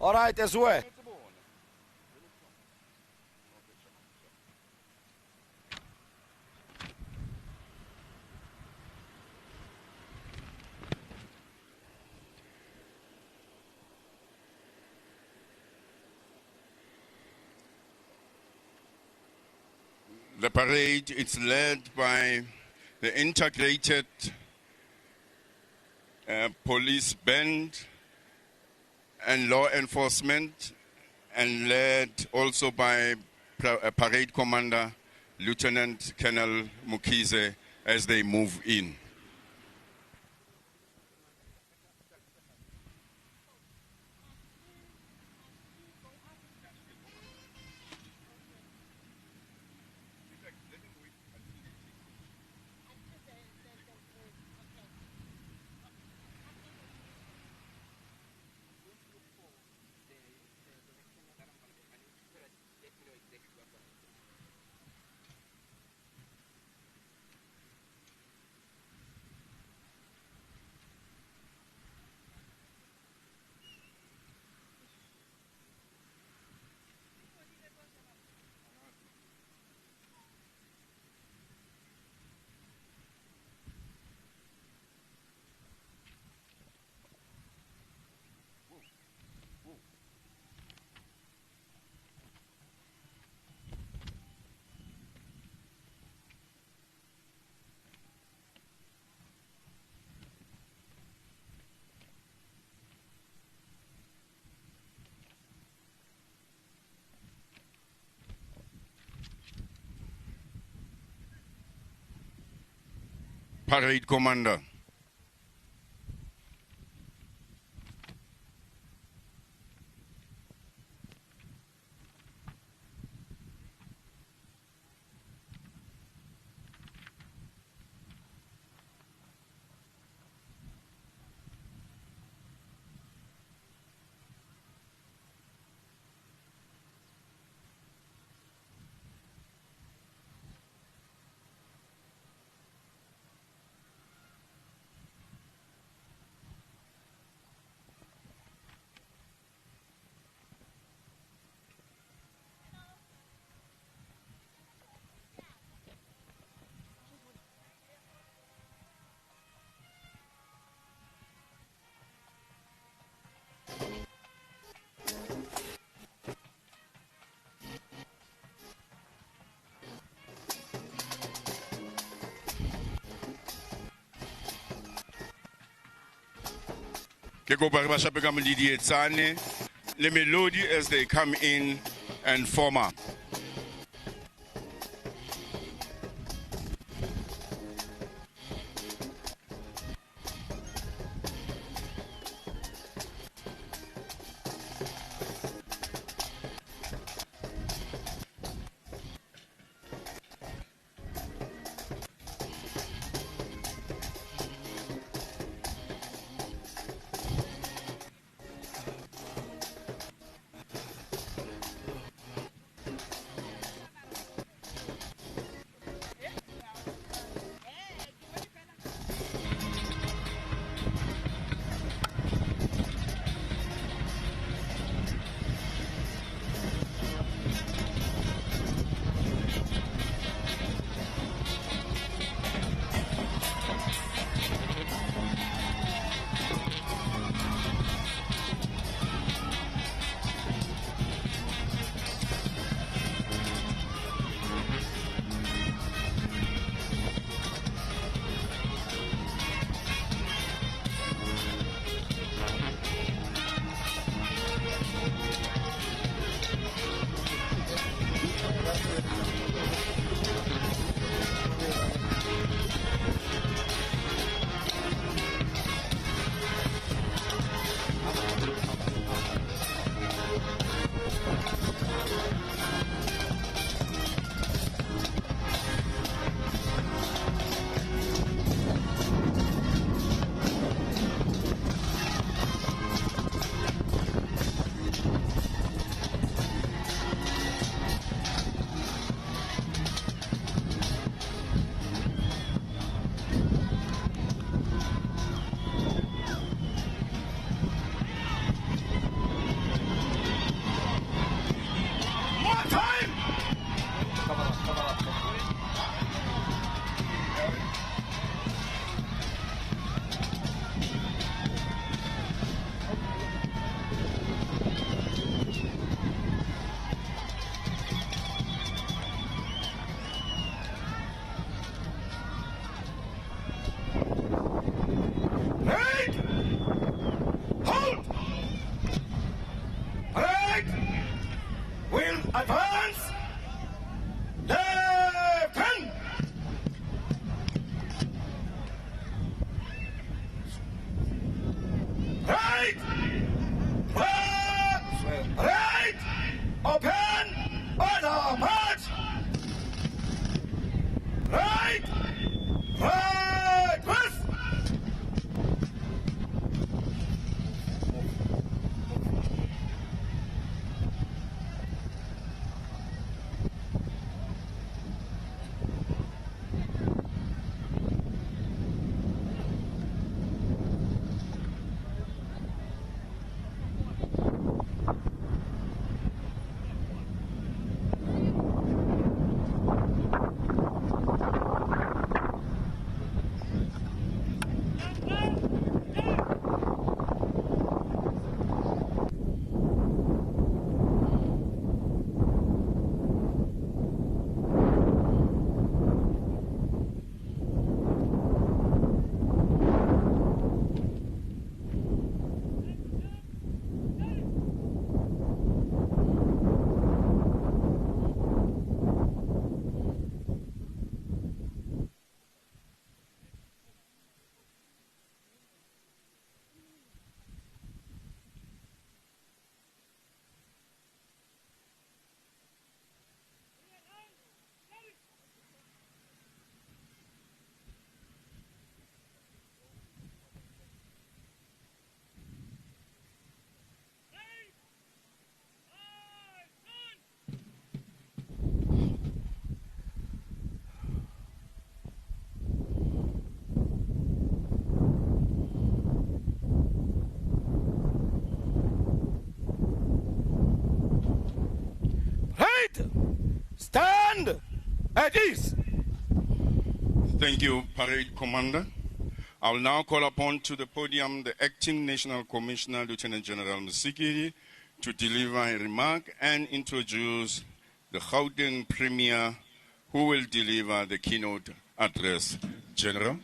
All right, as well. The parade is led by the integrated police band and law enforcement, and led also by parade commander Lieutenant Colonel Mukize as they move in. Parade commander. The melody as they come in and form up. Stand at ease. Thank you, Parade Commander. I will now call upon to the podium the Acting National Commissioner, Lieutenant General Musikiri, to deliver a remark and introduce the Gauteng Premier, who will deliver the keynote address. General.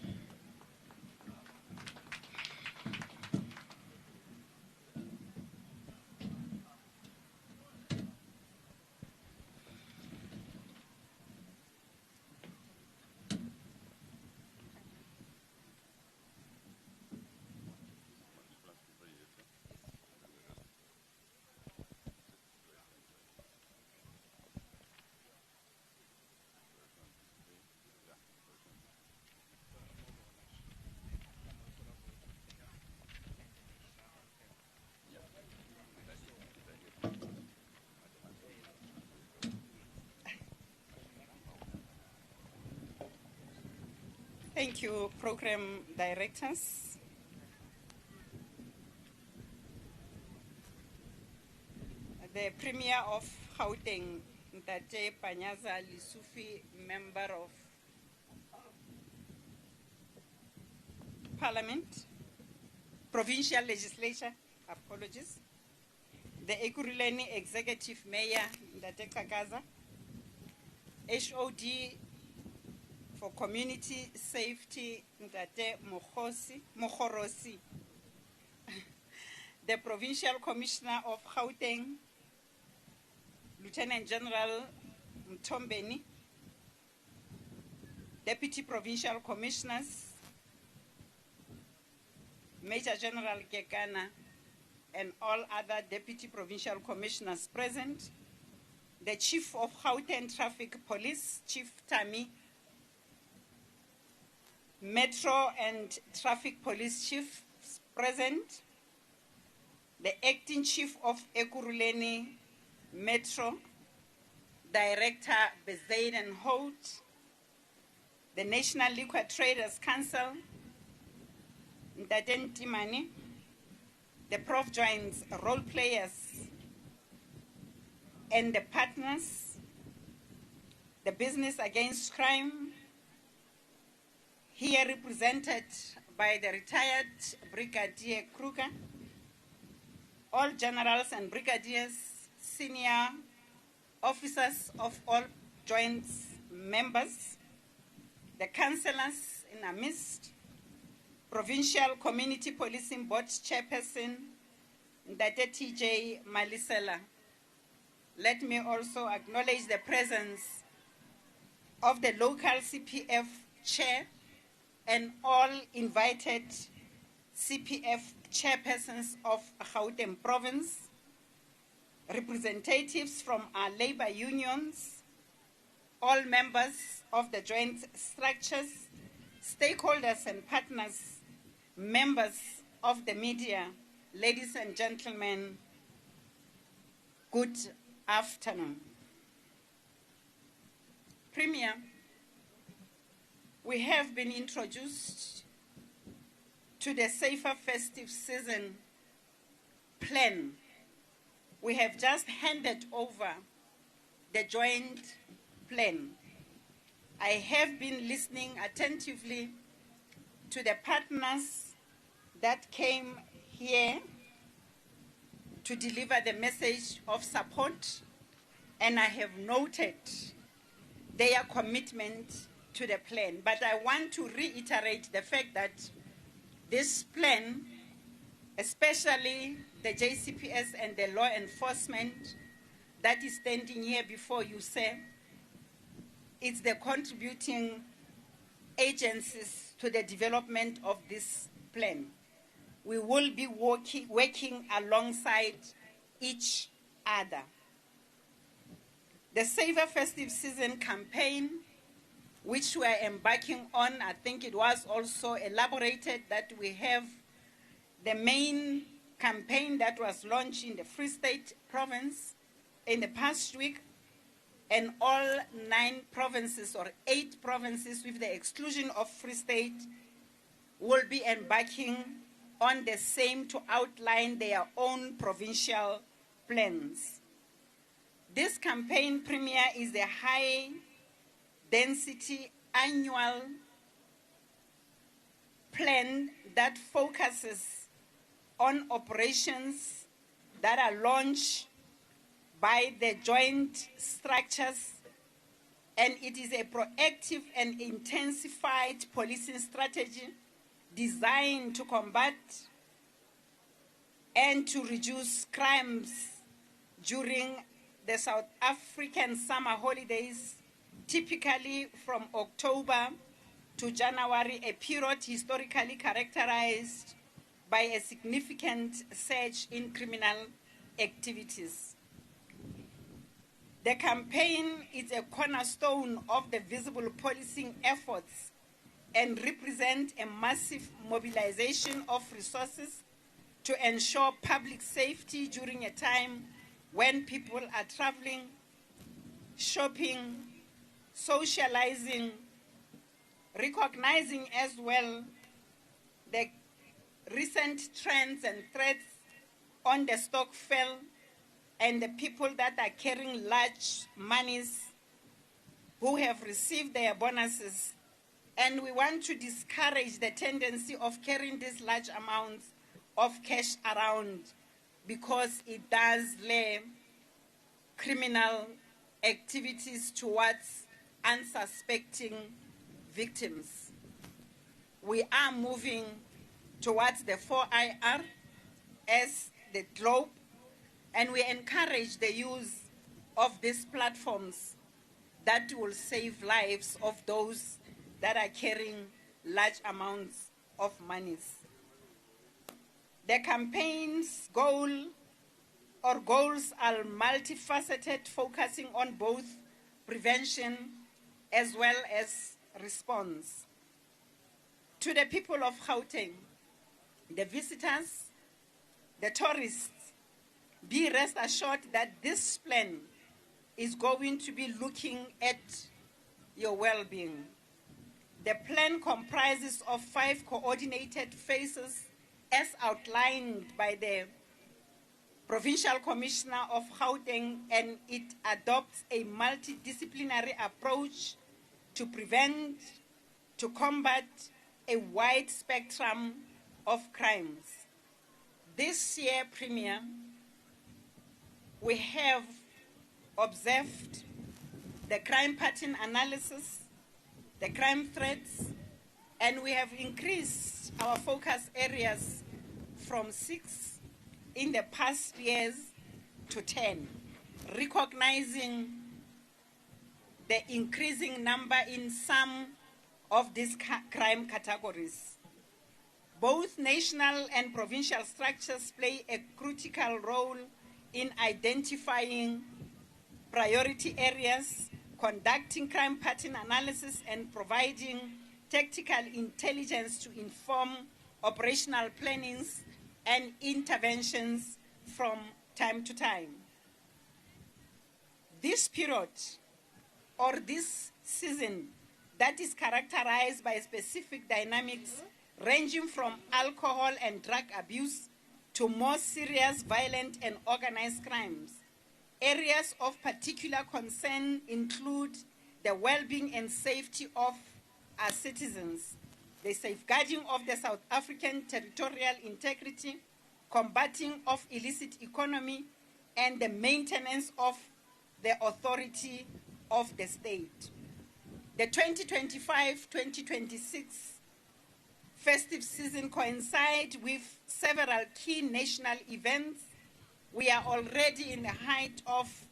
Thank you, program directors. The Premier of Gauteng, Ntate Panyaza Lesufi, Member of Parliament, Provincial Legislature, apologies. The Ekurhuleni Executive Mayor, Ntate Kakaza, HOD for Community Safety, Ntate Mokhorosi, the Provincial Commissioner of Gauteng, Lieutenant General Mtombeni, Deputy Provincial Commissioners, Major General Gekana, and all other Deputy Provincial Commissioners present, the Chief of Gauteng Traffic Police, Chief Tami, Metro and Traffic Police Chief present, the Acting Chief of Ekurhuleni Metro, Director Bezaid and Holt, the National Liquor Traders Council, Ntate Ntimane, the Prof Joins role players and the partners, the Business Against Crime, here represented by the retired Brigadier Kruger, all generals and brigadiers, senior officers of all joint members, the councillors in our midst, Provincial Community Policing Board Chairperson, Ndate TJ Malisela. Let me also acknowledge the presence of the local CPF chair and all invited CPF chairpersons of Gauteng province, representatives from our labor unions, all members of the joint structures, stakeholders and partners, members of the media, ladies and gentlemen, good afternoon. Premier, we have been introduced to the Safer Festive Season plan. We have just handed over the joint plan. I have been listening attentively to the partners that came here to deliver the message of support, and I have noted their commitment to the plan. But I want to reiterate the fact that this plan, especially the JCPS and the law enforcement that is standing here before you, sir, it's the contributing agencies to the development of this plan. We will be working alongside each other. The Safer Festive Season campaign, which we are embarking on, I think it was also elaborated that we have the main campaign that was launched in the Free State province in the past week, and all 9 provinces or 8 provinces with the exclusion of Free State will be embarking on the same to outline their own provincial plans. This campaign premiere is a high-density annual plan that focuses on operations that are launched by the joint structures, and it is a proactive and intensified policing strategy designed to combat and to reduce crimes during the South African summer holidays, typically from October to January, a period historically characterized by a significant surge in criminal activities. The campaign is a cornerstone of the visible policing efforts and represents a massive mobilization of resources to ensure public safety during a time when people are traveling, shopping, socializing, recognizing as well the recent trends and threats on the stockpile and the people that are carrying large monies who have received their bonuses. And we want to discourage the tendency of carrying these large amounts of cash around, because it does lay criminal activities towards unsuspecting victims. We are moving towards the 4IR as the globe, and we encourage the use of these platforms that will save lives of those that are carrying large amounts of monies. The campaign's goals are multifaceted, focusing on both prevention as well as response. To the people of Gauteng, the visitors, the tourists, be rest assured that this plan is going to be looking at your well-being. The plan comprises of 5 coordinated phases as outlined by the Provincial Commissioner of Gauteng, and it adopts a multidisciplinary approach to prevent, to combat a wide spectrum of crimes. This year premiere, we have observed the crime pattern analysis, the crime threats, and we have increased our focus areas from 6 in the past years to 10, recognizing the increasing number in some of these crime categories. Both national and provincial structures play a critical role in identifying priority areas, conducting crime pattern analysis, and providing tactical intelligence to inform operational plannings and interventions from time to time. This period, or this season, that is characterized by specific dynamics ranging from alcohol and drug abuse to more serious violent and organized crimes. Areas of particular concern include the well-being and safety of our citizens, the safeguarding of the South African territorial integrity, combating of illicit economy, and the maintenance of the authority of the state. The 2025-2026 festive season coincides with several key national events. We are already in the height of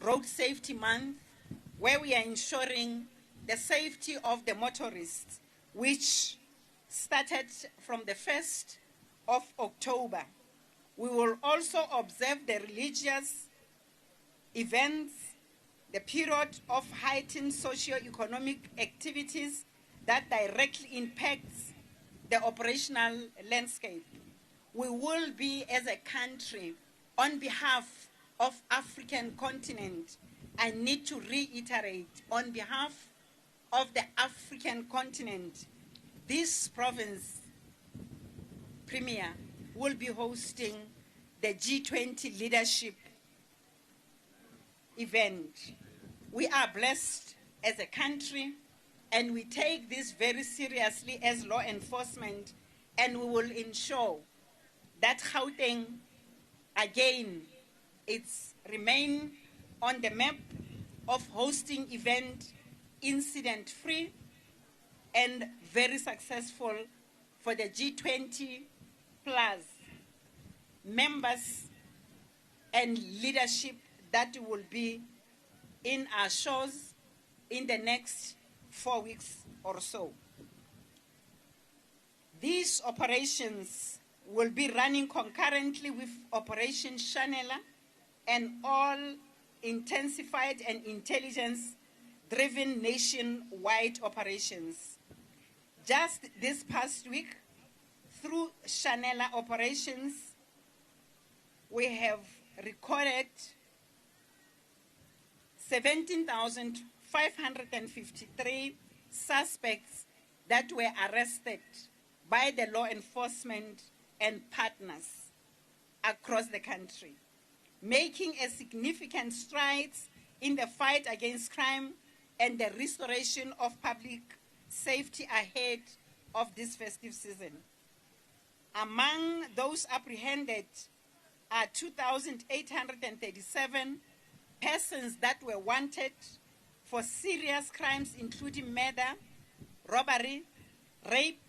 Road Safety Month, where we are ensuring the safety of the motorists, which started from the 1st of October. We will also observe the religious events, the period of heightened socio-economic activities that directly impacts the operational landscape. We will be, as a country, on behalf of African continent, I need to reiterate, on behalf of the African continent, this province premier will be hosting the G20 leadership event. We are blessed as a country, and we take this very seriously as law enforcement, and we will ensure that Gauteng, again, remain on the map of hosting event incident-free and very successful for the G20 plus members and leadership that will be in our shores in the next 4 weeks or so. These operations will be running concurrently with Operation Chanela and all intensified and intelligence-driven nationwide operations. Just this past week, through Chanela operations, we have recorded 17,553 suspects that were arrested by the law enforcement and partners across the country, making a significant strides in the fight against crime and the restoration of public safety ahead of this festive season. Among those apprehended are 2,837 persons that were wanted for serious crimes including murder, robbery, rape,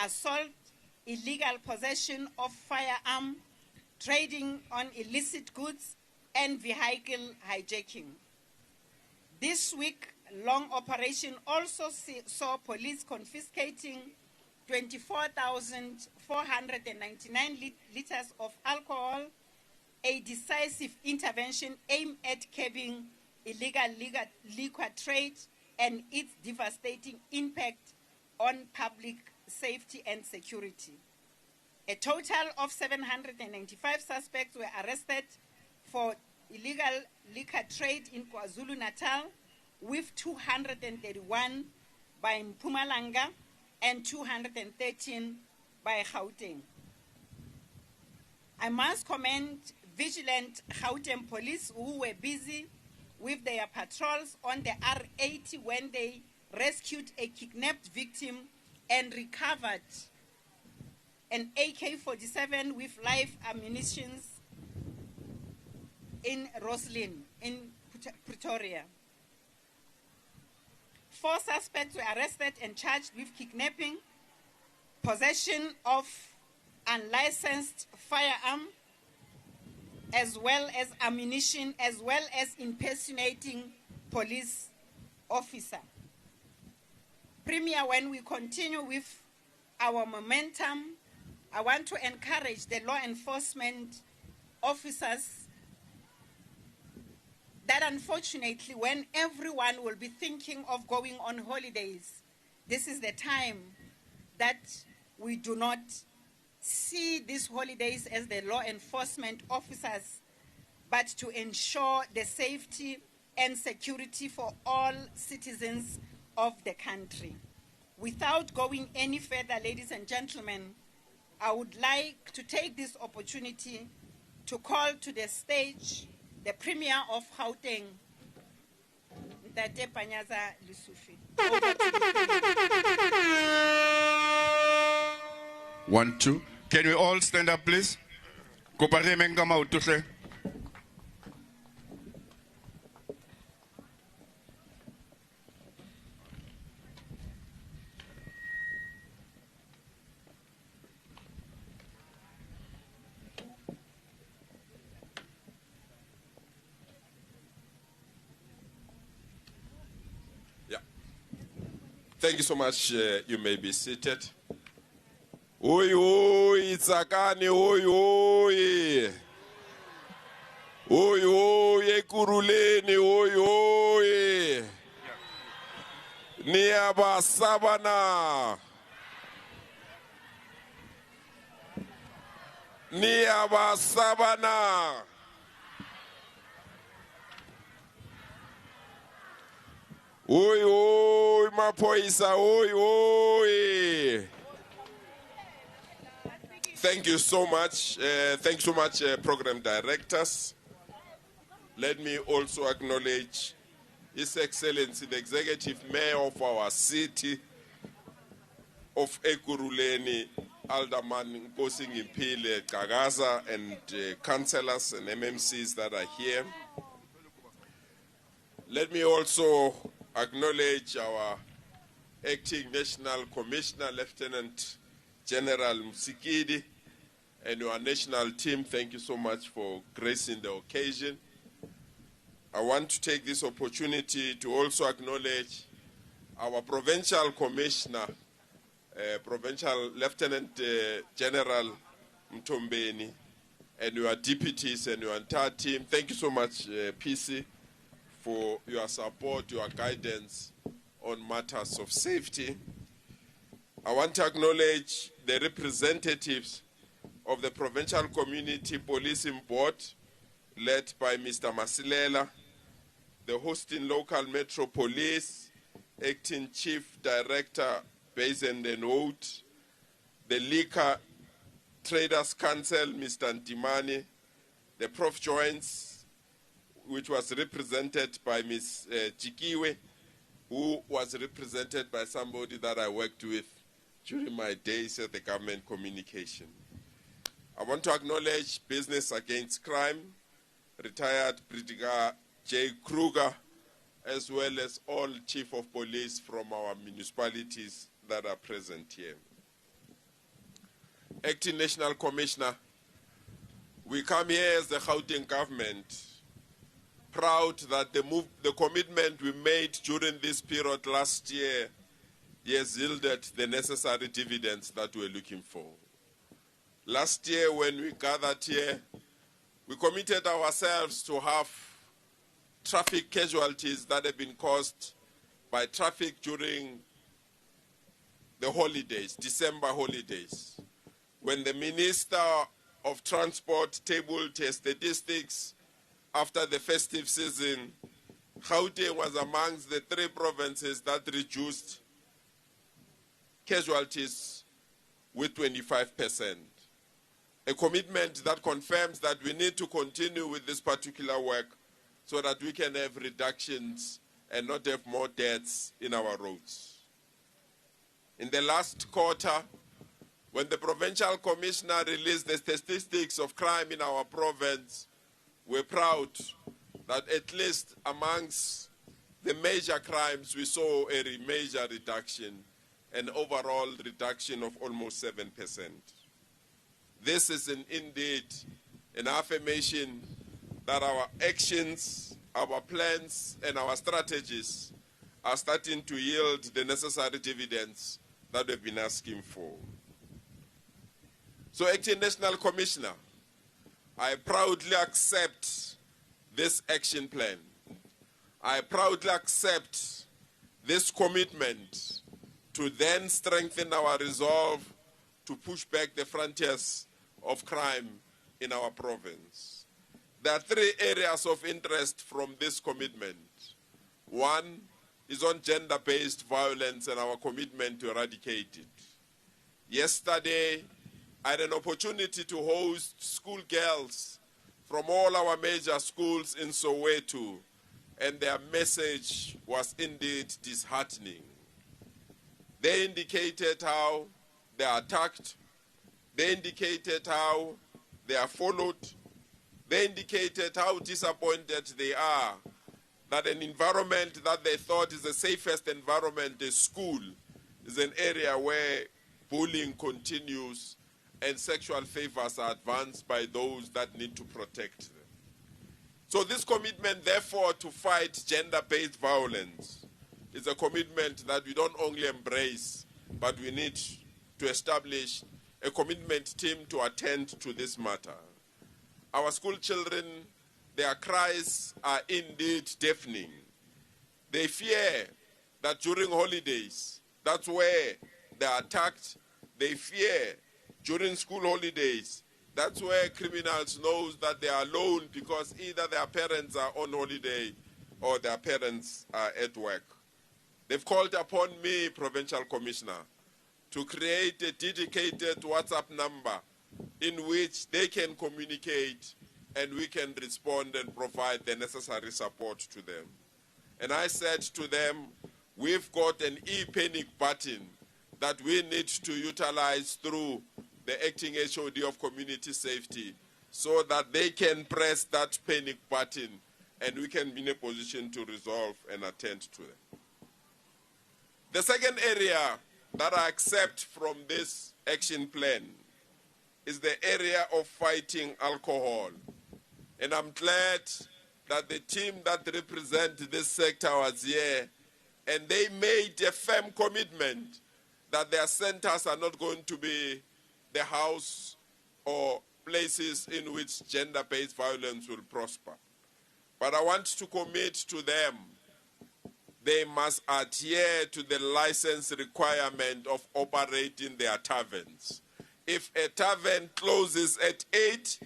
assault, illegal possession of firearm, trading on illicit goods, and vehicle hijacking. This week-long operation also saw police confiscating 24,499 liters of alcohol, a decisive intervention aimed at curbing illegal liquor trade and its devastating impact on public safety and security. A total of 795 suspects were arrested for illegal liquor trade in KwaZulu-Natal, with 231 by Mpumalanga and 213 by Gauteng. I must commend vigilant Gauteng police who were busy with their patrols on the R80 when they rescued a kidnapped victim and recovered an AK-47 with live ammunition in Roslyn, in Pretoria. 4 suspects were arrested and charged with kidnapping, possession of unlicensed firearm, as well as ammunition, as well as impersonating police officer. Premier, when we continue with our momentum, I want to encourage the law enforcement officers that unfortunately, when everyone will be thinking of going on holidays, this is the time that we do not see these holidays as the law enforcement officers, but to ensure the safety and security for all citizens of the country. Without going any further, ladies and gentlemen, I would like to take this opportunity to call to the stage the Premier of Gauteng, Ntate Panyaza Lesufi. 1, 2. Can we all stand up, please? Kopare menga mautushe. Thank you so much. You may be seated. Oi, oi, Tsakani, oi, oi. Oi, oi, Ekuruleni, oi, oi. Niaba Sabana. Niaba Sabana. Oi, oi, Mapoisa, oi, oi. Thank you so much. Thank you so much, program directors. let me also acknowledge His Excellency, the Executive Mayor of our city of Ekurhuleni, Alderman Nkosi Ngiphile Gagaza, and councillors and MMCs that are here. Let me also acknowledge our Acting National Commissioner, Lieutenant General Musikidi, and your national team. Thank you so much for gracing the occasion. I want to take this opportunity to also acknowledge our Provincial Commissioner, Provincial Lieutenant General Mtombeni, and your deputies and your entire team. Thank you so much, PC, for your support, your guidance on matters of safety. I want to acknowledge the representatives of the Provincial Community Policing Board, led by Mr. Masilela, the hosting local Metro Police, Acting Chief Director, Basin and Wood, the Liquor Traders Council, Mr. Ntimani, the Prof Joints, which was represented by Ms. Chikiwe, who was represented by somebody that I worked with during my days at the government communication. I want to acknowledge Business Against Crime, retired Brigadier J. Kruger, as well as all Chief of Police from our municipalities that are present here. Acting National Commissioner, we come here as the Gauteng government, proud that the commitment we made during this period last year has yielded the necessary dividends that we're looking for. Last year when we gathered here, we committed ourselves to have traffic casualties that have been caused by traffic during the holidays, December holidays. When the Minister of Transport tabled his statistics after the festive season, Gauteng was amongst the 3 provinces that reduced casualties with 25%. A commitment that confirms that we need to continue with this particular work so that we can have reductions and not have more deaths in our roads. In the last quarter, when the Provincial Commissioner released the statistics of crime in our province, we're proud that at least amongst the major crimes, we saw a major reduction, an overall reduction of almost 7%. This is indeed an affirmation that our actions, our plans, and our strategies are starting to yield the necessary dividends that we've been asking for. So, Acting National Commissioner, I proudly accept this action plan. I proudly accept this commitment to then strengthen our resolve to push back the frontiers of crime in our province. There are 3 areas of interest from this commitment. One is on gender-based violence and our commitment to eradicate it. Yesterday, I had an opportunity to host schoolgirls from all our major schools in Soweto, and their message was indeed disheartening. They indicated how they are attacked. They indicated how they are followed. They indicated how disappointed they are that an environment that they thought is the safest environment, a school, is an area where bullying continues and sexual favors are advanced by those that need to protect them. So this commitment, therefore, to fight gender-based violence is a commitment that we don't only embrace, but we need to establish a commitment team to attend to this matter. Our school children, their cries are indeed deafening. They fear that during holidays, that's where they are attacked. They fear during school holidays, that's where criminals know that they are alone because either their parents are on holiday or their parents are at work. They've called upon me, Provincial Commissioner, to create a dedicated WhatsApp number in which they can communicate and we can respond and provide the necessary support to them. And I said to them, we've got an e-panic button that we need to utilize through the acting HOD of community safety so that they can press that panic button and we can be in a position to resolve and attend to them. The second area that I accept from this action plan is the area of fighting alcohol. And I'm glad that the team that represents this sector was here, and they made a firm commitment that their centers are not going to be the house or places in which gender-based violence will prosper. But I want to commit to them, they must adhere to the license requirement of operating their taverns. If a tavern closes at 8,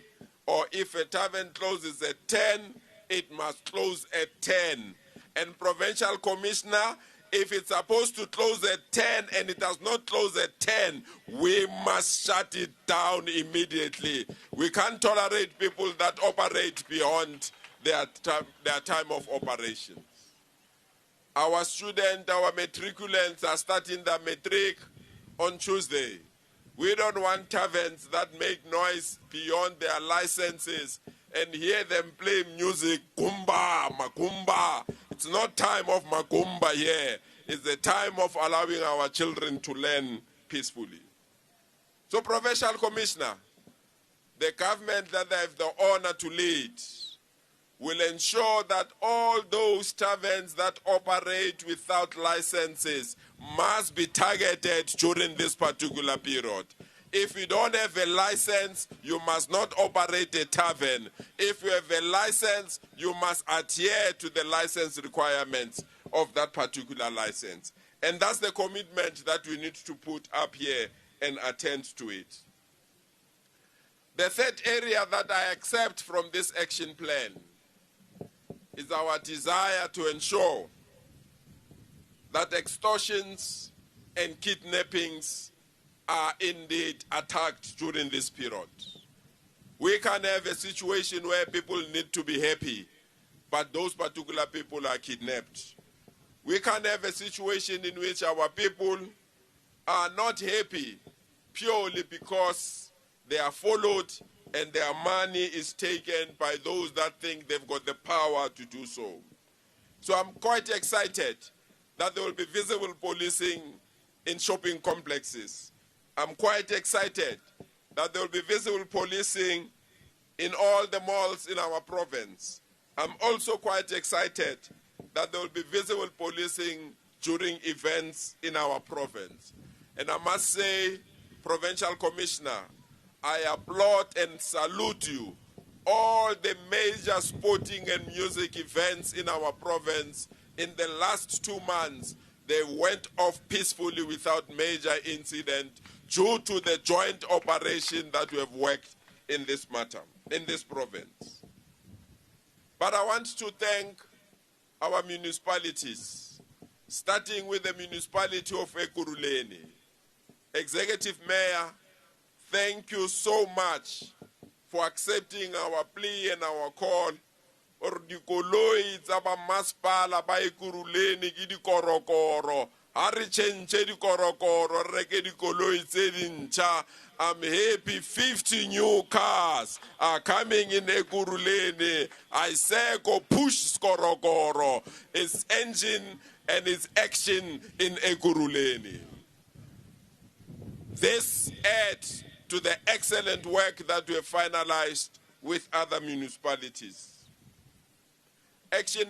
or if a tavern closes at 10, it must close at 10. And Provincial Commissioner, if it's supposed to close at 10 and it does not close at 10, we must shut it down immediately. We can't tolerate people that operate beyond their time of operation. Our students, our matriculants are starting their matric on Tuesday. We don't want taverns that make noise beyond their licenses and hear them play music, kumba, makumba. It's not time of makumba here. It's the time of allowing our children to learn peacefully. So, Provincial Commissioner, the government that I have the honor to lead will ensure that all those taverns that operate without licenses must be targeted during this particular period. If you don't have a license, you must not operate a tavern. If you have a license, you must adhere to the license requirements of that particular license. And that's the commitment that we need to put up here and attend to it. The third area that I accept from this action plan is our desire to ensure that extortions and kidnappings are indeed attacked during this period. We can have a situation where people need to be happy, but those particular people are kidnapped. We can have a situation in which our people are not happy purely because they are followed and their money is taken by those that think they've got the power to do so. So I'm quite excited that there will be visible policing in shopping complexes. I'm quite excited that there will be visible policing in all the malls in our province. I'm also quite excited that there will be visible policing during events in our province. And I must say, Provincial Commissioner, I applaud and salute you. All the major sporting and music events in our province in the last 2 months, they went off peacefully without major incident due to the joint operation that we have worked in this matter, in this province. But I want to thank our municipalities, starting with the municipality of Ekurhuleni. Executive Mayor, thank you so much for accepting our plea and our call. Or dikoloi tsa ba masepala ba Ekurhuleni ke dikorokoro. Ha re tšhentšhe dikorokoro re reke dikoloi tse dintšha. I'm happy 50 new cars are coming in Ekurhuleni. I say go push Skorokoro, its engine and its action in Ekurhuleni. This adds to the excellent work that we have finalized with other municipalities. Acting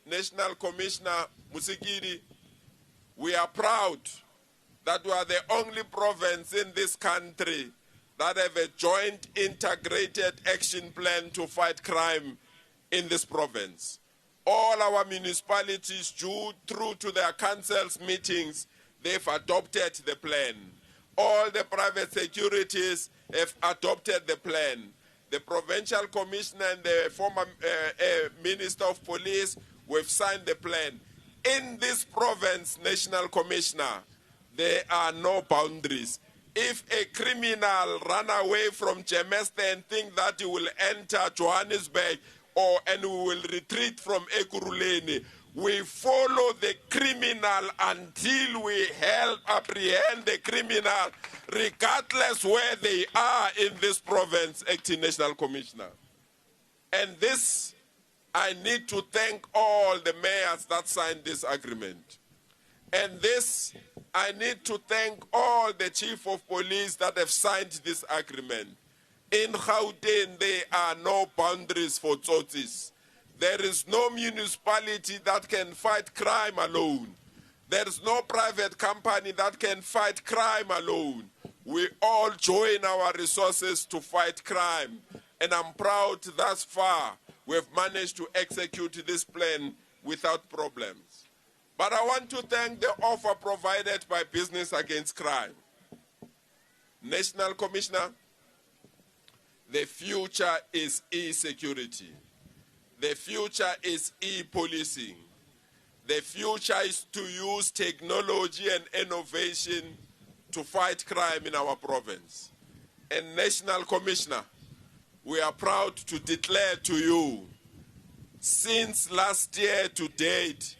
National Commissioner Musikiri, we are proud that we are the only province in this country that have a joint integrated action plan to fight crime in this province. All our municipalities, through to their councils meetings, they've adopted the plan. All the private securities have adopted the plan. The Provincial Commissioner and the former Minister of Police, we've signed the plan. In this province, National Commissioner, there are no boundaries. If a criminal run away from Germiston and think that he will enter Johannesburg and we will retreat from Ekurhuleni, we follow the criminal until we help apprehend the criminal, regardless where they are in this province, Acting National Commissioner. And this, I need to thank all the mayors that signed this agreement. And this, I need to thank all the chief of police that have signed this agreement. In Gauteng, there are no boundaries for tsotsis. There is no municipality that can fight crime alone. There is no private company that can fight crime alone. We all join our resources to fight crime. And I'm proud thus far we've managed to execute this plan without problems. But I want to thank the offer provided by Business Against Crime. National Commissioner, the future is e-security. The future is e-policing. The future is to use technology and innovation to fight crime in our province. And National Commissioner, we are proud to declare to you, since last year to date,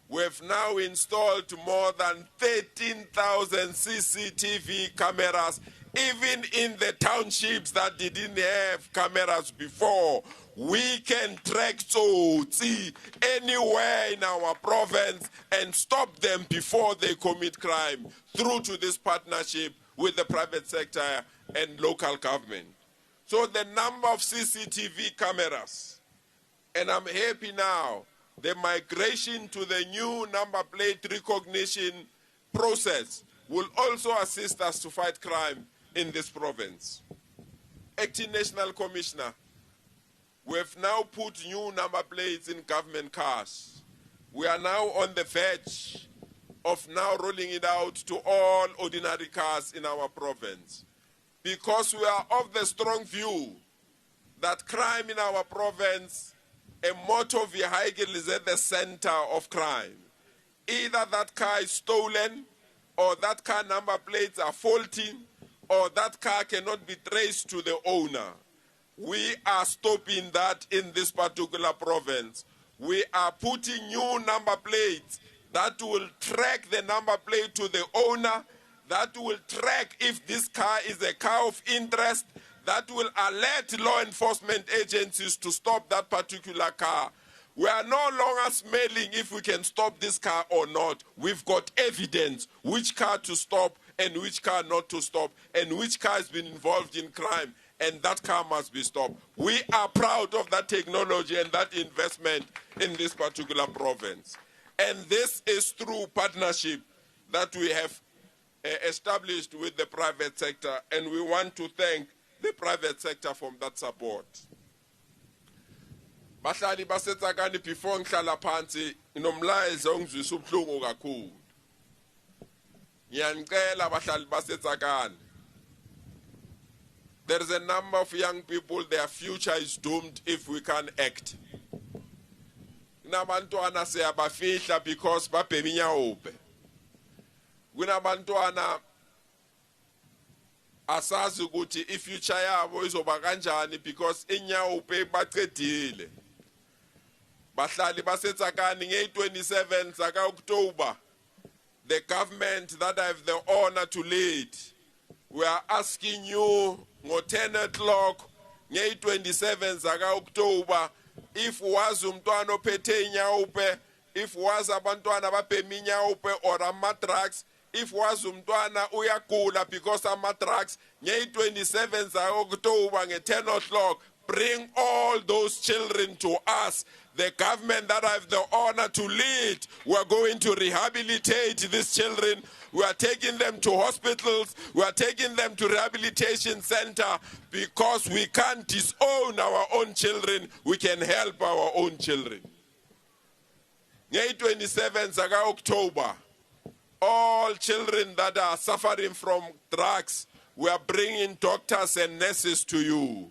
we have now installed more than 13,000 CCTV cameras, even in the townships that didn't have cameras before. We can track tsotsi anywhere in our province and stop them before they commit crime through to this partnership with the private sector and local government. So the number of CCTV cameras, and I'm happy now, the migration to the new number plate recognition process will also assist us to fight crime in this province. Acting National Commissioner, we have now put new number plates in government cars. We are now on the verge of now rolling it out to all ordinary cars in our province, because we are of the strong view that crime in our province, a motor vehicle is at the center of crime. Either that car is stolen, or that car number plates are faulty, or that car cannot be traced to the owner. We are stopping that in this particular province. We are putting new number plates that will track the number plate to the owner, that will track if this car is a car of interest, that will alert law enforcement agencies to stop that particular car. We are no longer smelling if we can stop this car or not. We've got evidence which car to stop and which car not to stop, and which car has been involved in crime, and that car must be stopped. We are proud of that technology and that investment in this particular province. And this is through partnership that we have established with the private sector, and we want to thank the private sector for that support. Bahlali basetsakani before ngihlala phansi inomlayezo ongizwisa ubuhlungu kakhulu. Ngiyanicela bahlali basetsakani. There is a number of young people, their future is doomed if we can't act. Kunabantwana siyabafihla because babhema inyawope. Kunabantwana asazi ukuthi ifuture yabo izoba kanjani because inyawope baqedile. Bahlali basetsakani nge-27 zaka October, the government that I have the honor to lead, we are asking you ngo-10 o'clock nge-27 zaka October, if was umntwana ophethe inyawupe, if was abantwana babhema inyawupe or ama-drugs, if was umntwana uyagula because ama-drugs, nge-27 zaka October nge-10 o'clock, bring all those children to us. The government that I have the honor to lead, we are going to rehabilitate these children. We are taking them to hospitals. We are taking them to rehabilitation center because we can't disown our own children. We can help our own children. 27 Zaga October, all children that are suffering from drugs, we are bringing doctors and nurses to you.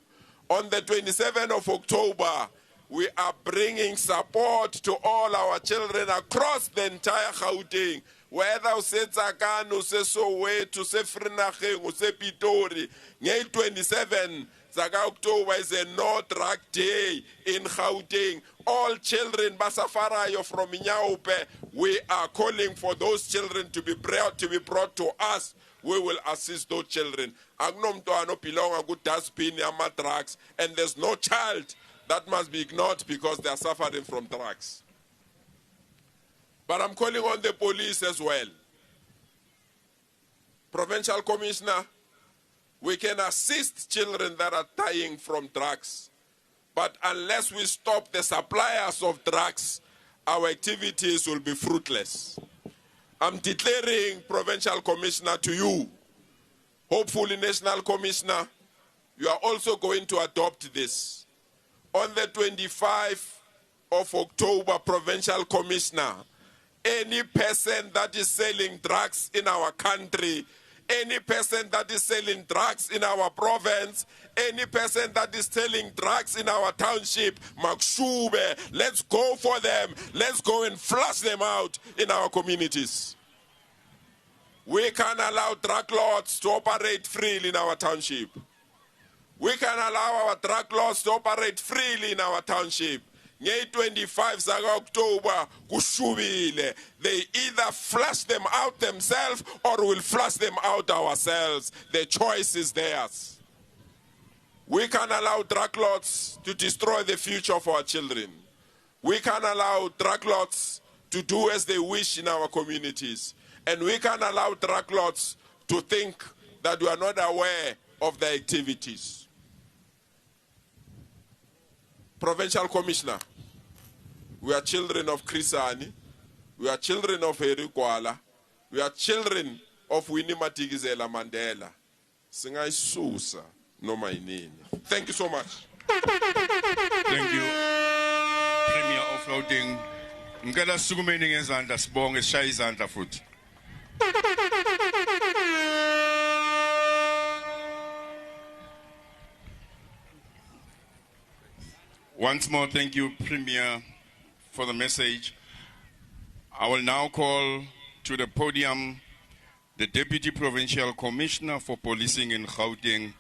On the 27th of October, we are bringing support to all our children across the entire Gauteng. Whether use Tsakane, use Soweto, use Vereeniging, use Pitori, May 27, October is a no drug day in Gauteng. All children, Basafarayo from Inyaupe, we are calling for those children to be brought to us. We will assist those children. Agnom to ano belong a good dustbin, ama drugs, and there's no child that must be ignored because they are suffering from drugs. But I'm calling on the police as well. Provincial Commissioner, we can assist children that are dying from drugs. But unless we stop the suppliers of drugs, our activities will be fruitless. I'm declaring Provincial Commissioner to you. Hopefully, National Commissioner, you are also going to adopt this. On the 25th of October, Provincial Commissioner, any person that is selling drugs in our country, any person that is selling drugs in our province, any person that is selling drugs in our township, Makshube, let's go for them. Let's go and flush them out in our communities. We can't allow drug lords to operate freely in our township. We can allow our drug lords to operate freely in our township. Ngay 25 October, kushubile. They either flush them out themselves or we'll flush them out ourselves. The choice is theirs. We can't allow drug lords to destroy the future of our children. We can't allow drug lords to do as they wish in our communities. And we can't allow drug lords to think that we are not aware of their activities. Provincial Commissioner, we are children of Krisani, we are children of Heri Kwala, we are children of Winnie Madikizela Mandela. Singai Susa, no my name. Thank you so much. Thank you, Premier of Gauteng. Ngala sugumeni ngezandla sibonge sishaya izandla futhi. Once more, thank you, Premier, for the message. I will now call to the podium the Deputy Provincial Commissioner for Policing in Gauteng,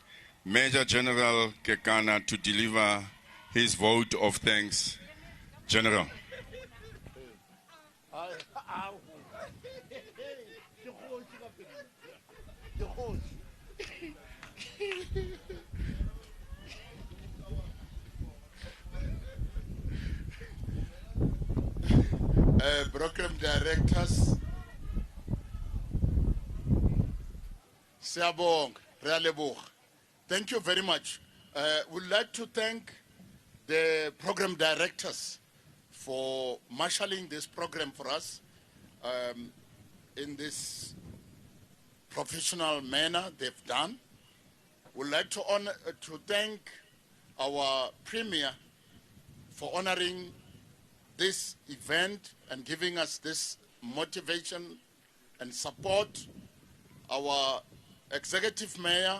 Major General Kekana, to deliver his vote of thanks. General. Program directors, Siabong, Realeboch, thank you very much. We'd like to thank the program directors for marshalling this program for us in this professional manner they've done. We'd like to thank our Premier for honoring this event and giving us this motivation and support. Our Executive Mayor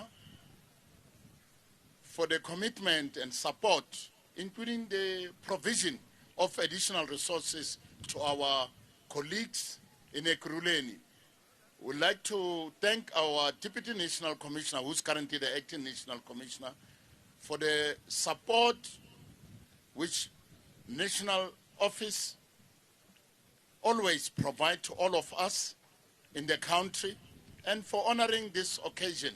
for the commitment and support, including the provision of additional resources to our colleagues in Ekurhuleni. We'd like to thank our Deputy National Commissioner, who's currently the Acting National Commissioner, for the support which National Office always provide to all of us in the country, and for honoring this occasion.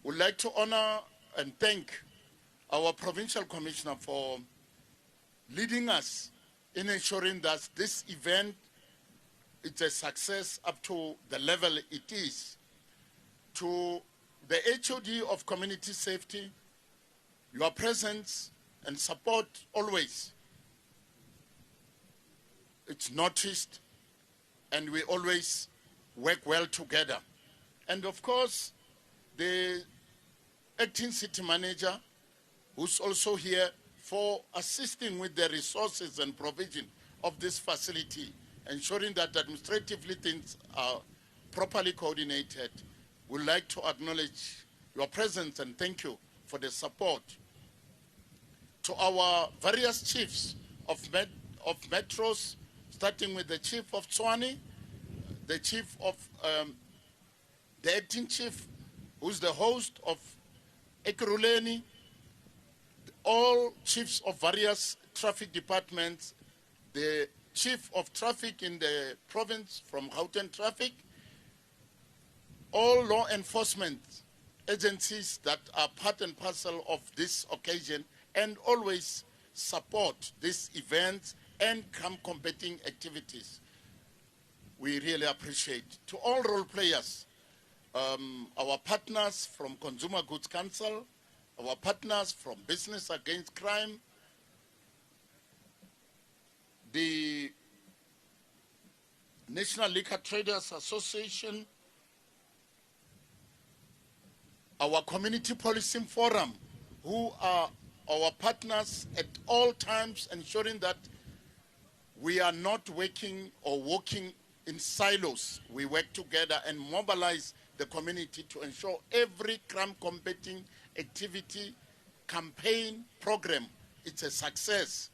We'd like to honor and thank our Provincial Commissioner for leading us in ensuring that this event is a success up to the level it is. To the HOD of Community Safety, your presence and support always, it's noticed, and we always work well together. And of course, the Acting City Manager, who's also here for assisting with the resources and provision of this facility, ensuring that administratively things are properly coordinated. We'd like to acknowledge your presence and thank you for the support. to our various chiefs of metros, starting with the chief of Tshwane, the chief of, the acting chief, who's the host of Ekurhuleni, all chiefs of various traffic departments, the chief of traffic in the province from Gauteng Traffic, all law enforcement agencies that are part and parcel of this occasion and always support these events and crime combating activities. We really appreciate. To all role players, our partners from Consumer Goods Council, our partners from Business Against Crime, the National Liquor Traders Association, our Community Policing Forum, who are our partners at all times, ensuring that we are not working or working in silos. We work together and mobilize the community to ensure every crime combating activity, campaign, program, it's a success.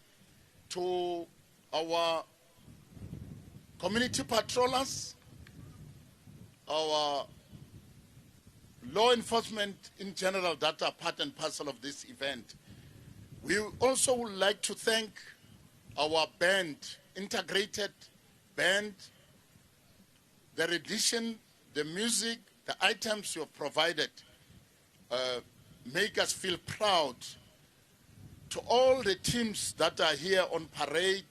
To our community patrollers, our law enforcement in general that are part and parcel of this event. We also would like to thank our band, integrated band, the rendition, the music, the items you have provided make us feel proud. To all the teams that are here on parade,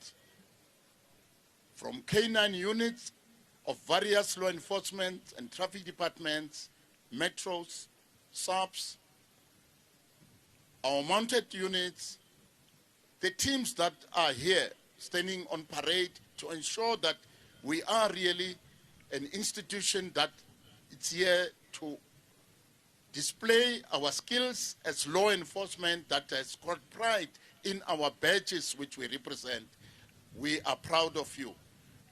from K9 units of various law enforcement and traffic departments, metros, SAPs, our mounted units, the teams that are here standing on parade to ensure that we are really an institution that it's here to display our skills as law enforcement that has got pride in our badges which we represent. We are proud of you.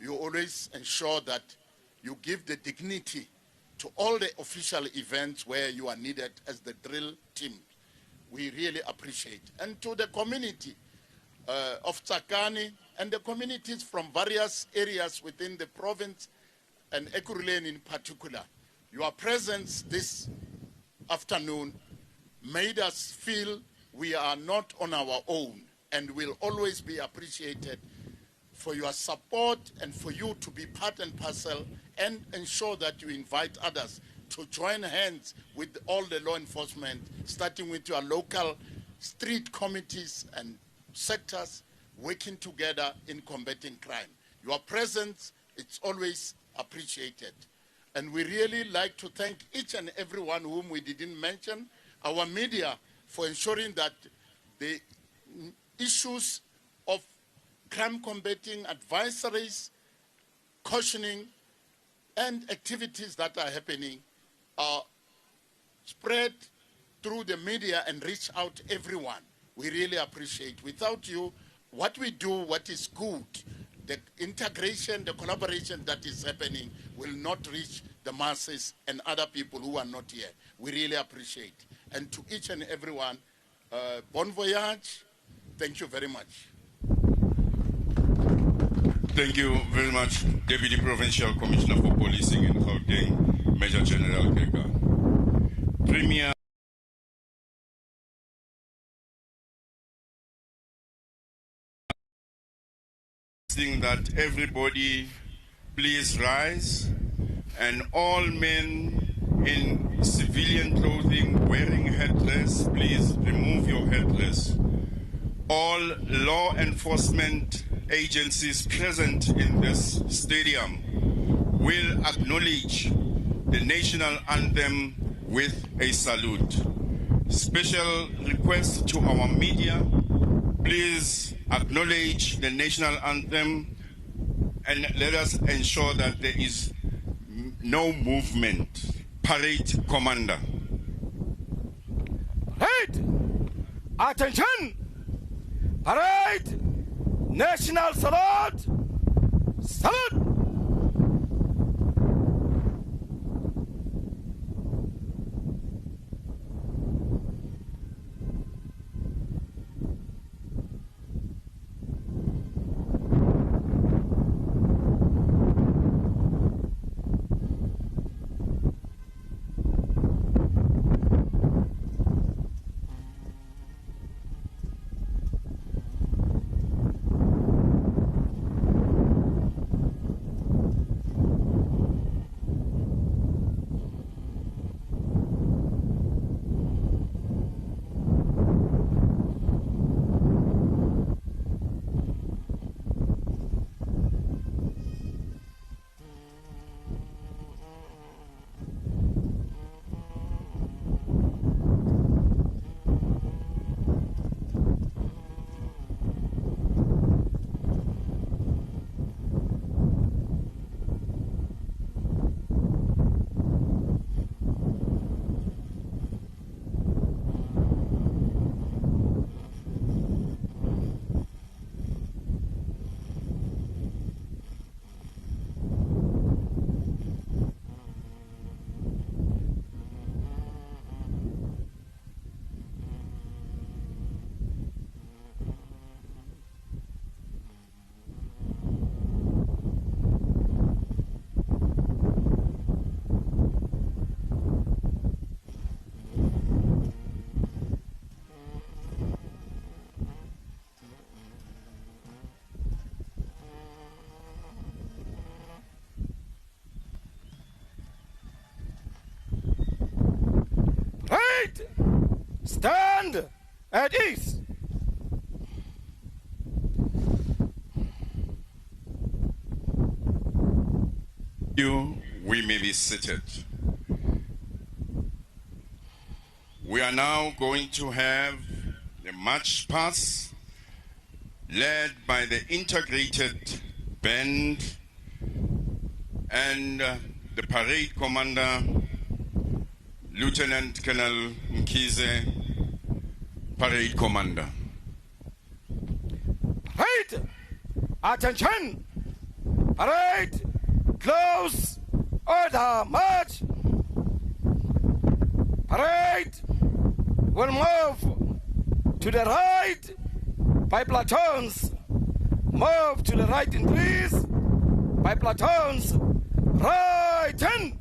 You always ensure that you give the dignity to all the official events where you are needed as the drill team. We really appreciate. And to the community of Tsakani and the communities from various areas within the province and Ekurhuleni in particular, your presence this afternoon made us feel we are not on our own and will always be appreciated for your support and for you to be part and parcel and ensure that you invite others to join hands with all the law enforcement, starting with your local street committees and sectors working together in combating crime. Your presence, it's always appreciated. And we really like to thank each and everyone whom we didn't mention, our media, for ensuring that the issues of crime combating advisories, cautioning, and activities that are happening are spread through the media and reach out to everyone. We really appreciate. Without you, what we do, what is good, the integration, the collaboration that is happening will not reach the masses and other people who are not here. We really appreciate. And to each and everyone, bon voyage. Thank you very much. Thank you very much, Deputy Provincial Commissioner for Policing in Gauteng, Major General Keka. Premier that everybody please rise, and all men in civilian clothing wearing headdress, please remove your headdress. All law enforcement agencies present in this stadium will acknowledge the national anthem with a salute. Special request to our media, please acknowledge the national anthem and let us ensure that there is no movement. Parade commander. Parade! Attention! Parade! National salute! Salute! Stand at ease. We may be seated. We are now going to have the march past led by the integrated band and the parade commander, Lieutenant Colonel Mkhize, parade commander. Right. Attention. Parade. Close. Order. March. Parade will move to the right by platoons. Move to the right in threes by platoons. Right in.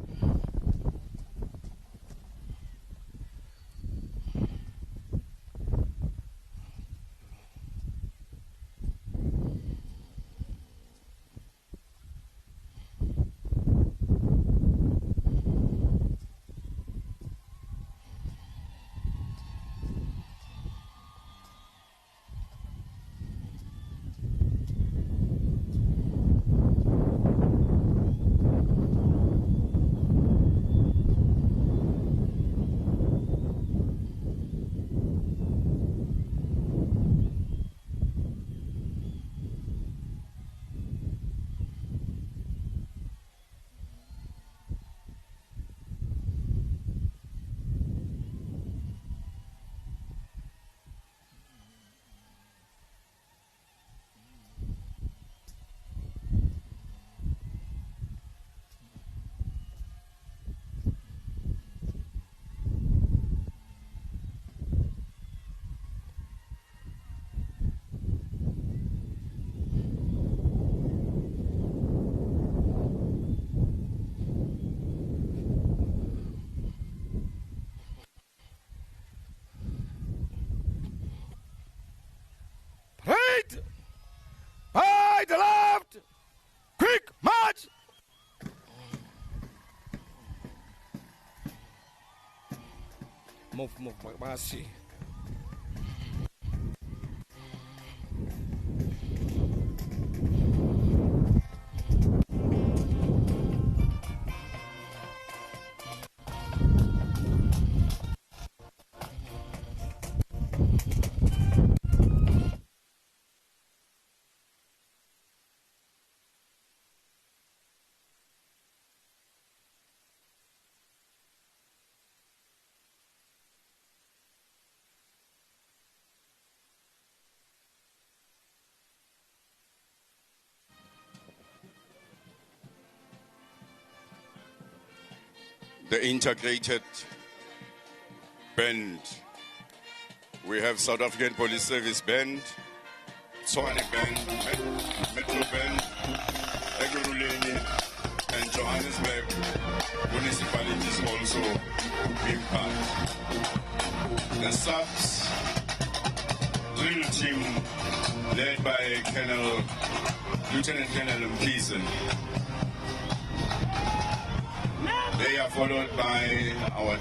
Right! By the left! Quick march! Move, Masi. The integrated band. We have South African Police Service band, Tswane band, Metro band, Ekurhuleni, and Johannesburg municipalities also being part. The subs drill team led by Lieutenant Colonel Mkhize. They are followed by our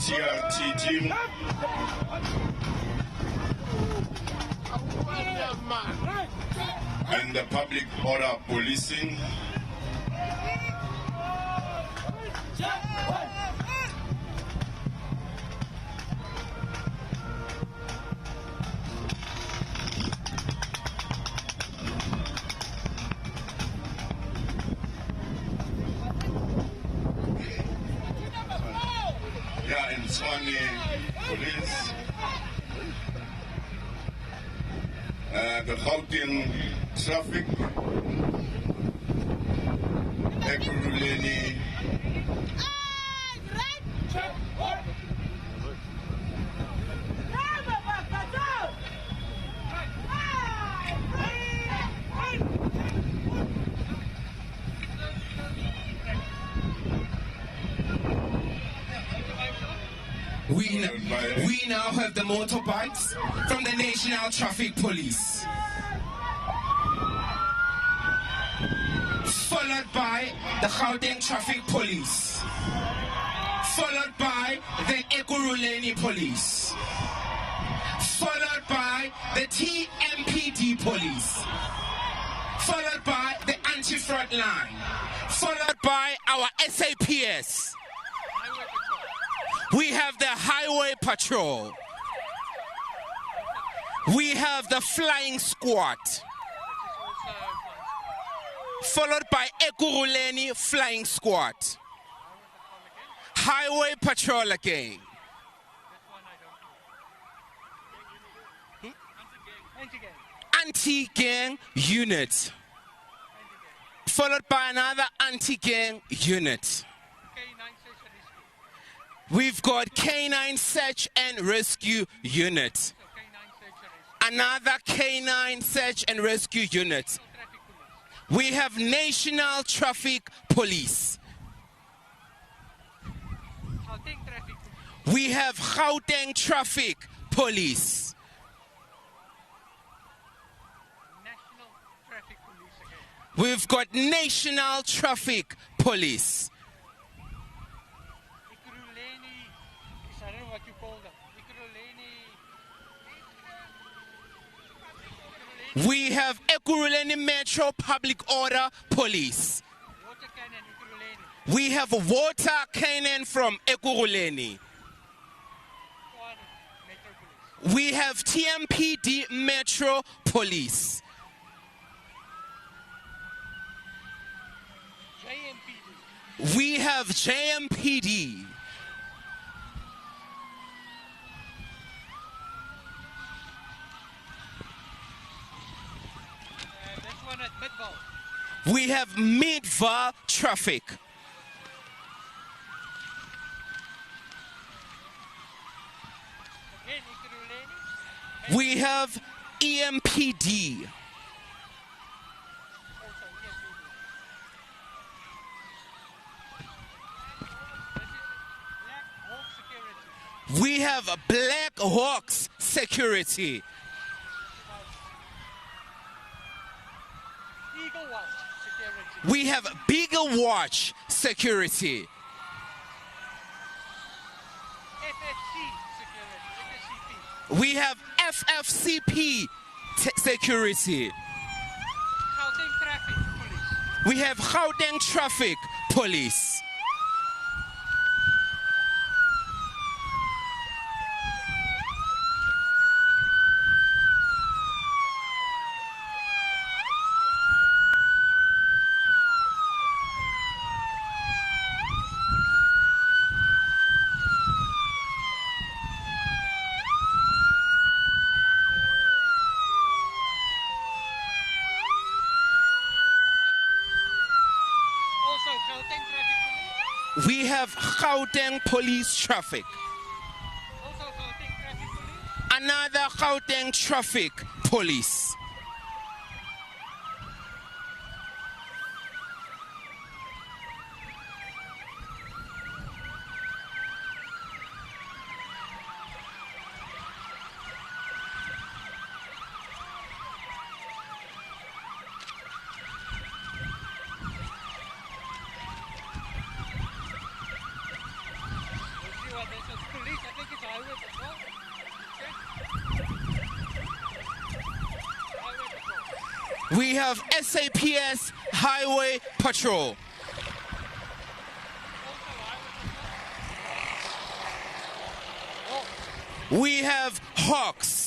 TRT team. And the public order policing. And Tswane police, the Gauteng traffic, Ekurhuleni, We now have the motorbikes from the National Traffic Police, followed by the Gauteng Traffic Police, followed by the Ekurhuleni police, followed by the TMPD police, followed by the anti-fraud line, followed by our SAPS. We have the highway patrol. We have the flying squad, followed by Ekurhuleni flying squad. Highway patrol again. Anti-gang unit, followed by another anti-gang unit. We've got K9 Search and Rescue Unit, another K9 Search and Rescue Unit. We have National Traffic Police. We have Gauteng Traffic Police. We've got National Traffic Police. I don't know what you call them. We have Ekurhuleni Metro Public Order Police. We have water cannon from Ekurhuleni. We have TMPD Metro Police. We have JMPD. We have Midval Traffic. We have EMPD. We have Black Hawks Security. We have Beagle Watch Security. We have FFCP Security. We have Gauteng Traffic Police. We have Gauteng Police Traffic. Another Gauteng Traffic Police. We have SAPS Highway Patrol. We have Hawks.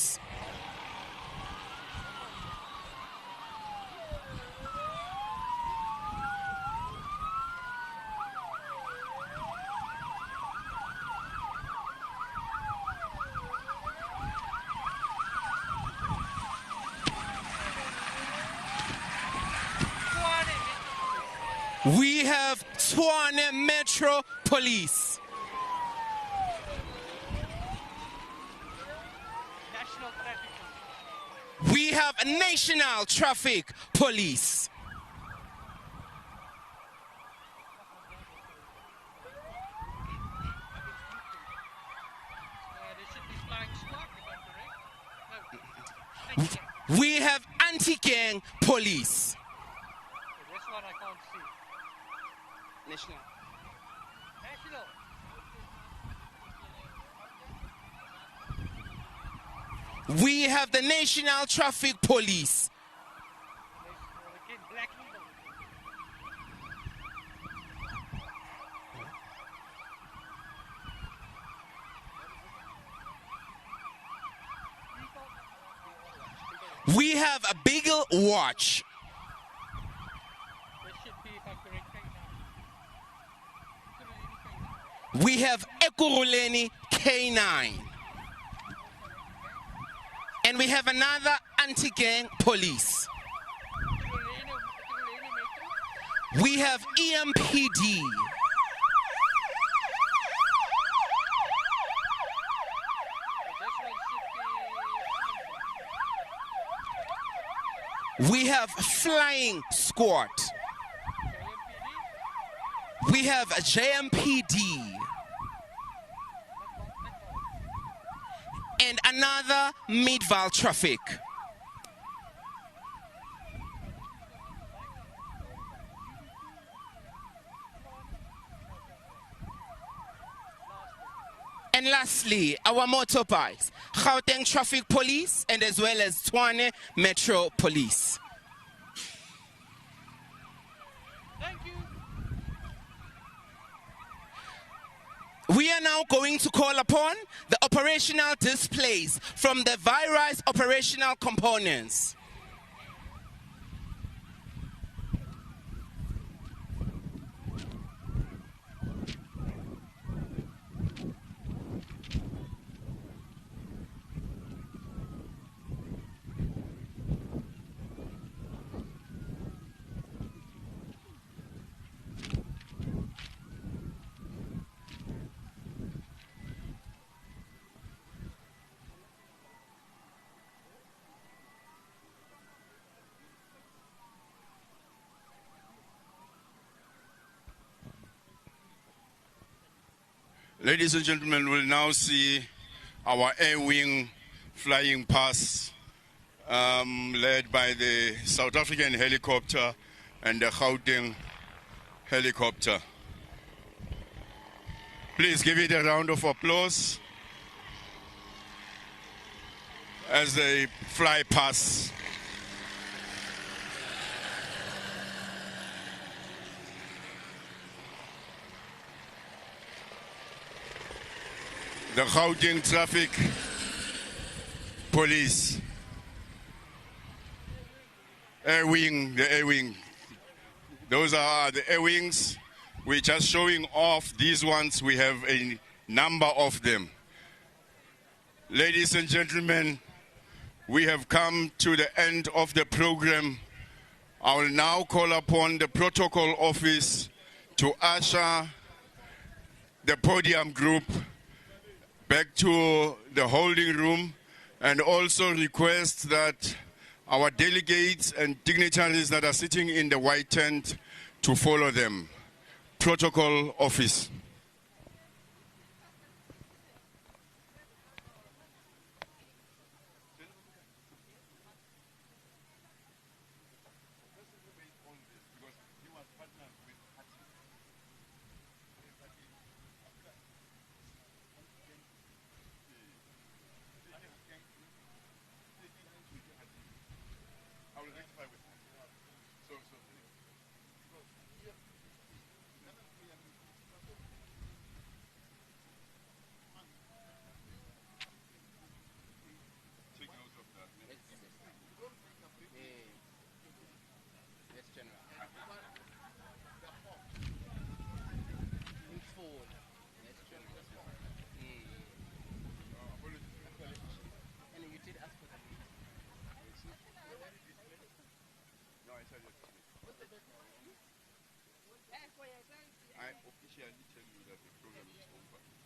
We have Tshwane Metro Police. We have National Traffic Police. We have Anti-Gang Police. This one I can't see. National. We have the National Traffic Police. We have a Beagle Watch. We have Ekurhuleni K9. And we have another anti-gang police. We have EMPD. We have Flying Squad. We have a JMPD. And another Midval Traffic. And lastly, our motorbikes, Gauteng Traffic Police and as well as Tshwane Metro Police. Thank you. We are now going to call upon the operational displays from the various operational components. Ladies and gentlemen, we'll now see our air wing flying past, led by the South African helicopter and the Gauteng helicopter. Please give it a round of applause as they fly past. The Gauteng Traffic Police. Air wing, the air wing. Those are the air wings. We're just showing off these ones. We have a number of them. Ladies and gentlemen, we have come to the end of the program. I will now call upon the protocol office to usher the podium group back to the holding room and also request that our delegates and dignitaries that are sitting in the white tent to follow them. Protocol office. I officially tell you that the program is over.